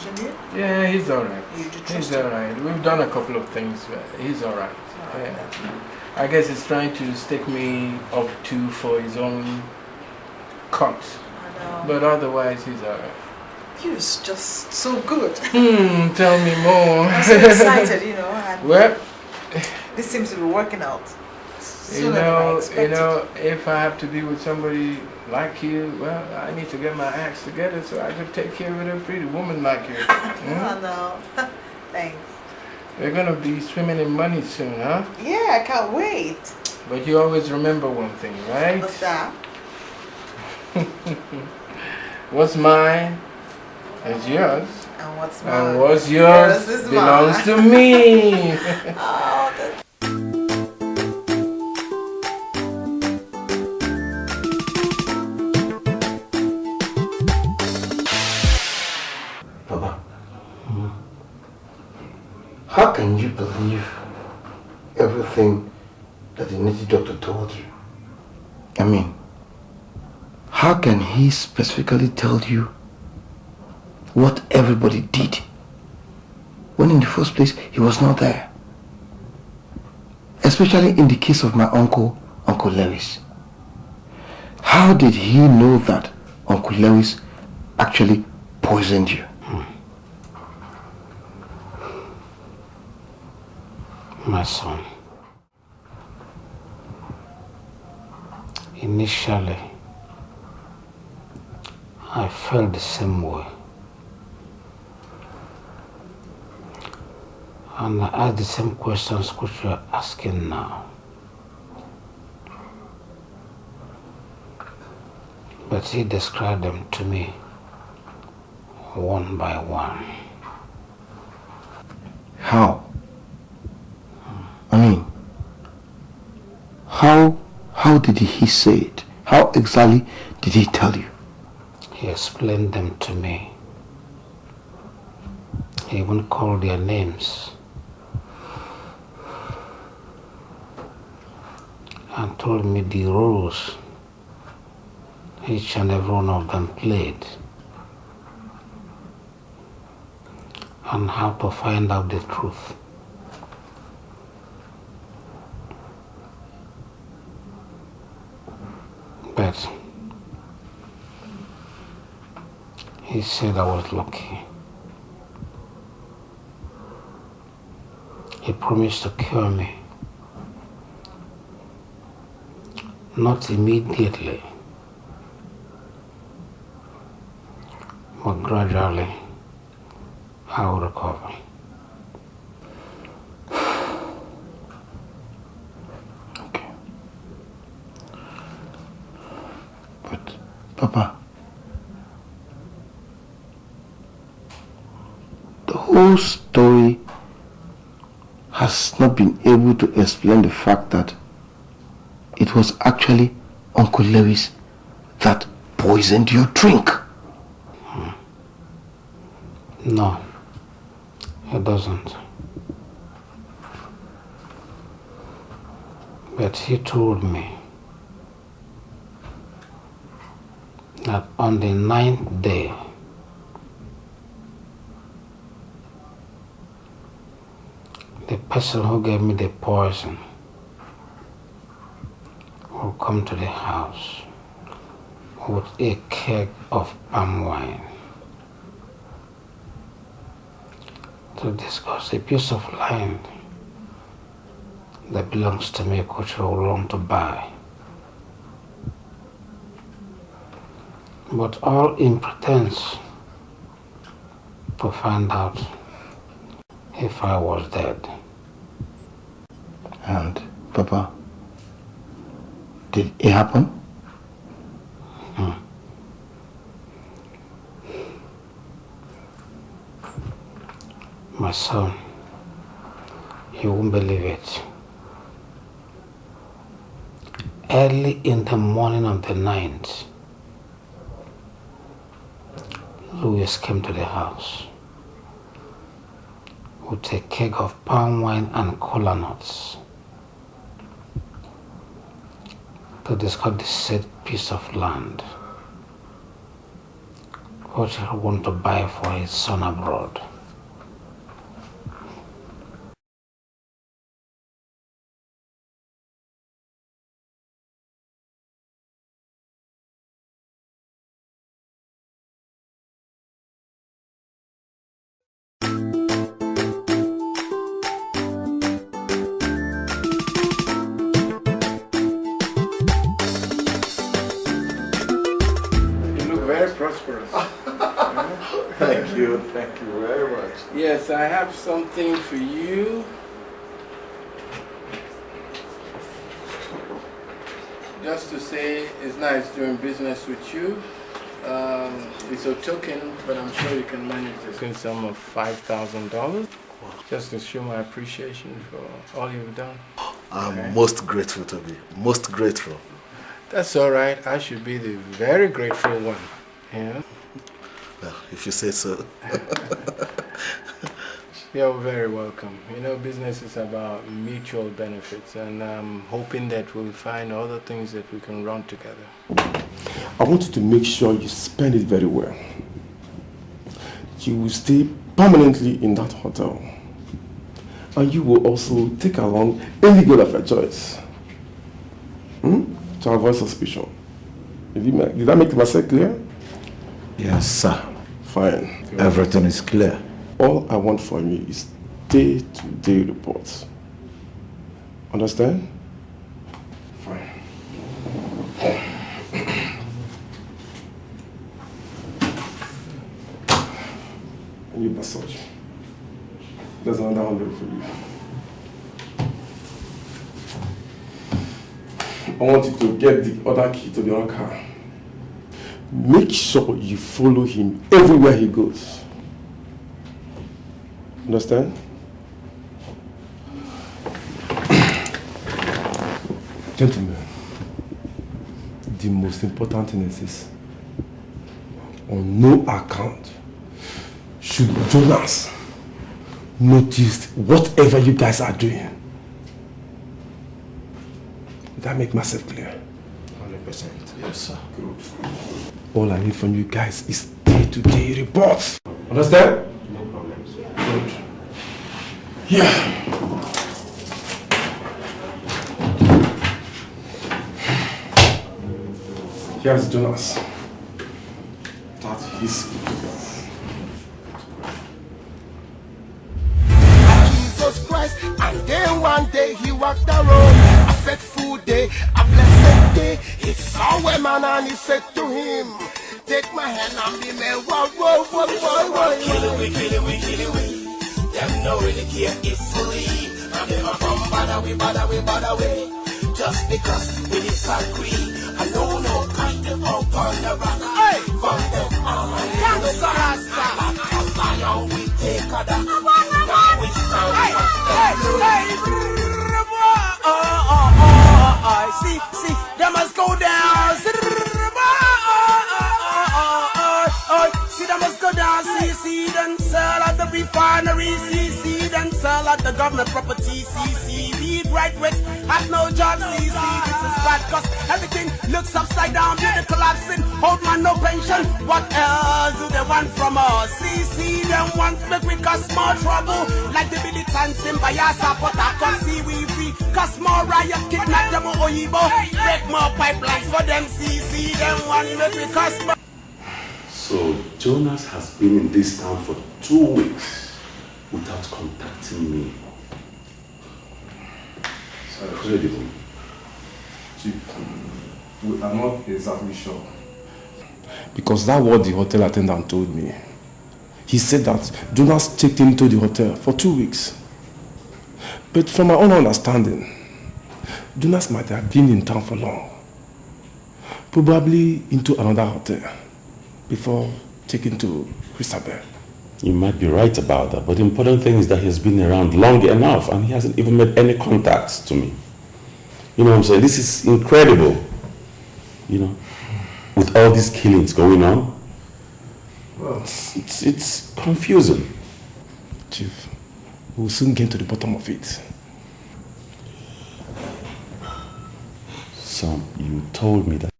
Speaker 3: genuine?
Speaker 2: Yeah, he's alright.
Speaker 3: You do trust
Speaker 2: He's
Speaker 3: him?
Speaker 2: alright. We've done a couple of things, but he's alright. Yeah. I guess he's trying to stick me up to for his own cut.
Speaker 3: I know.
Speaker 2: But otherwise, he's alright.
Speaker 3: He was just so good.
Speaker 2: Tell me more.
Speaker 3: I'm so excited, you know. And
Speaker 2: Well,
Speaker 3: this seems to be working out.
Speaker 2: you know, if I have to be with somebody like you, well, I need to get my acts together so I can take care of a pretty woman like you.
Speaker 3: I know. Thanks.
Speaker 2: We're gonna be swimming in money soon, huh?
Speaker 3: Yeah, I can't wait.
Speaker 2: But you always remember one thing, right?
Speaker 3: What's that?
Speaker 2: What's mine is yours.
Speaker 3: And what's mine?
Speaker 2: And what's yours
Speaker 3: is
Speaker 2: belongs
Speaker 3: mine.
Speaker 2: to me.
Speaker 3: Oh, that's...
Speaker 19: Papa, how can you believe everything that the native doctor told you? I mean, how can he specifically tell you what everybody did when in the first place he was not there? Especially in the case of my uncle, Uncle Lewis. How did he know that Uncle Lewis actually poisoned you?
Speaker 5: My son, initially I felt the same way, and I asked the same questions which you are asking now, but he described them to me one by one.
Speaker 19: How? I mean, how did he say it? How exactly did he tell you?
Speaker 5: He explained them to me. He even called their names and told me the roles each and every one of them played and how to find out the truth. But he said I was lucky. He promised to cure me. Not immediately, but gradually I will recover.
Speaker 19: Papa, the whole story has not been able to explain the fact that it was actually Uncle Lewis that poisoned your drink.
Speaker 5: No, it doesn't. But he told me that on the 9th day, the person who gave me the poison will come to the house with a keg of palm wine to discuss a piece of land that belongs to me, which I will long to buy. But all in pretense to find out if I was dead.
Speaker 19: And, Papa, did it happen?
Speaker 5: My son, You won't believe it. Early in the morning of the 9th, Louis came to the house with a keg of palm wine and cola nuts to discuss the said piece of land what he want to buy for his son abroad.
Speaker 2: Prosperous.
Speaker 13: Thank you very much.
Speaker 2: Yes, I have something for you. Just to say it's nice doing business with you. It's a token, but I'm sure you can manage this in sum of $5,000. Just to show my appreciation for all you've done.
Speaker 13: I'm most grateful to be. Most grateful.
Speaker 2: That's all right. I should be the very grateful one. Yeah.
Speaker 13: Well, if you say so.
Speaker 2: You're very welcome. You know, business is about mutual benefits, and I'm hoping that we'll find other things that we can run together.
Speaker 7: I want you to make sure you spend it very well. You will stay permanently in that hotel, and you will also take along any girl of your choice to avoid suspicion. Did I make myself clear?
Speaker 22: Yes, sir.
Speaker 7: Fine.
Speaker 22: Everything is clear.
Speaker 7: All I want from you is day-to-day reports. Understand? Fine. And you massage. There's another 100 for you. I want you to get the other key to the other car. Make sure you follow him everywhere he goes. Understand? Gentlemen, the most important thing is this. On no account should Jonas notice whatever you guys are doing. Did I make myself clear?
Speaker 22: 100%. Yes, sir.
Speaker 7: Good. All I need from you guys is day-to-day reports. Understand?
Speaker 22: No problem, sir.
Speaker 7: Good. Yeah. Here's Jonas. That is
Speaker 12: Jesus Christ, and then one day he walked the road. A faithful day, a blessed day. He saw a man and he said to him, take my hand and be me. Whoa, whoa, whoa, whoa, whoa. Kill we. Them no really care if free. And never come bother way. Just because we disagree. I know no kind of up on the rock. Hey! From them on the rasta. A lion we take a da. Now we stand See, they must go down. See, they must go down. See, then sell at the refinery. See, then sell at the government property. See, the graduates have no job. See, this is bad cause everything looks upside down. Building collapsing, old man no pension. What else do they want from us? See, them want to make we cause more trouble. Like the militants in Bayasa, but I can see we free. Cause more riots, kidnap them or Oyibo. Break more pipelines for them. See, them want to make we cause more.
Speaker 22: So Jonas has been in this town for 2 weeks without contacting me. Incredible.
Speaker 7: Chief, we are not exactly sure. Because that's what the hotel attendant told me. He said that Jonas checked into the hotel for 2 weeks. But from my own understanding, Jonas might have been in town for long. Probably into another hotel before taking to Christabel.
Speaker 4: You might be right about that, but the important thing is that he's been around long enough and he hasn't even made any contacts to me. You know what I'm saying? This is incredible. You know, with all these killings going on. Well, it's confusing.
Speaker 7: Chief, we'll soon get to the bottom of it.
Speaker 4: Son, you told me that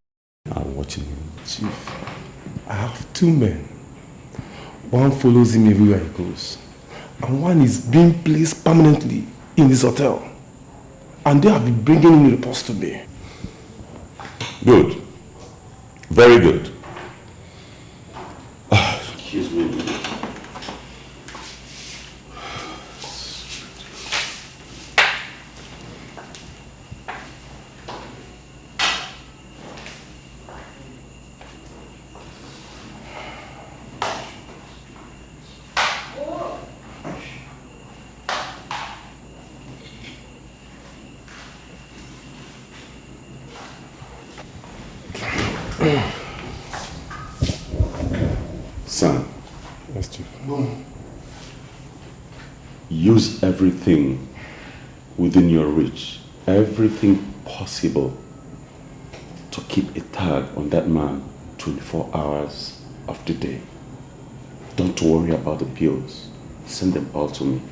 Speaker 4: I'm watching him.
Speaker 7: Chief, I have 2 men. One follows him everywhere he goes, and one is being placed permanently in this hotel. And they have been bringing in reports to me.
Speaker 4: Good. Very good. Excuse me. Son, use everything within your reach, everything possible to keep a tag on that man 24 hours of the day. Don't worry about the bills. Send them all to me.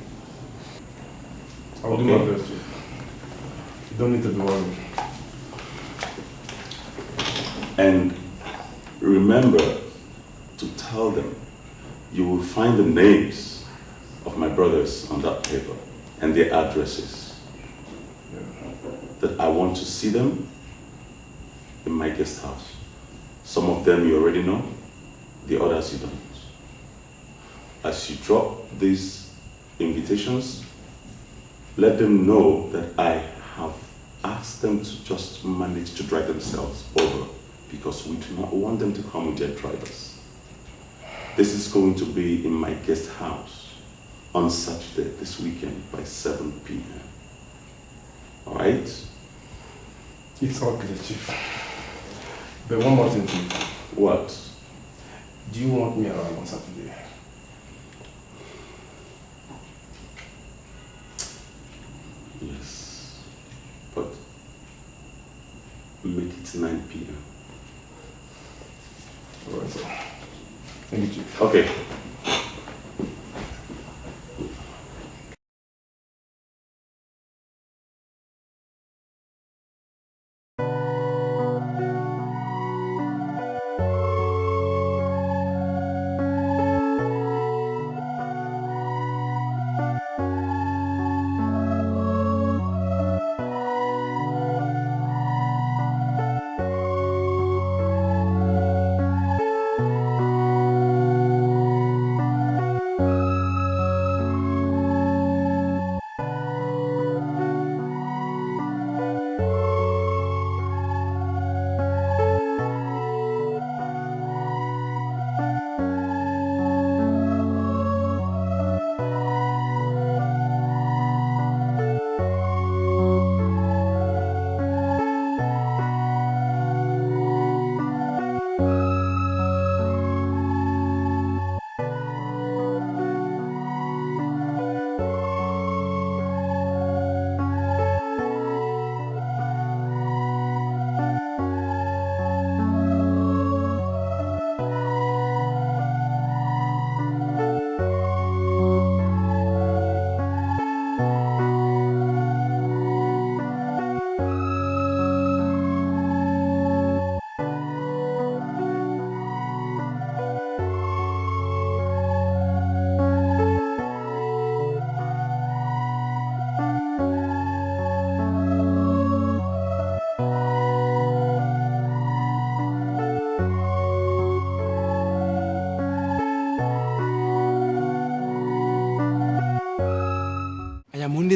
Speaker 7: I will do my best. You don't need to be worried.
Speaker 4: And remember to tell them you will find the names of my brothers on that paper and their addresses. That I want to see them in my guest house. Some of them you already know, the others you don't. As you drop these invitations, let them know that I have asked them to just manage to drive themselves over, because we do not want them to come with their drivers. This is going to be in my guest house on Saturday this weekend by 7 p.m. All right?
Speaker 7: It's all clear, Chief. But one more thing, Chief.
Speaker 4: What?
Speaker 7: Do you want me around on Saturday?
Speaker 4: Yes. But make it 9 p.m.
Speaker 7: All right, sir. Thank you, Chief.
Speaker 4: Okay.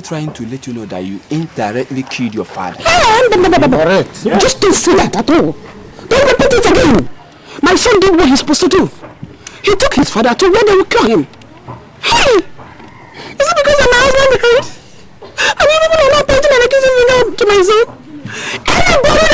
Speaker 6: Trying to let you know that you indirectly killed your father.
Speaker 17: Correct. Just don't say that at all. Don't repeat it again. My son did what he's supposed to do. He took his father to where they will kill him. Hey! Is it because I'm my husband? I mean, even I'm not pointing and accusing you now to my son. Everybody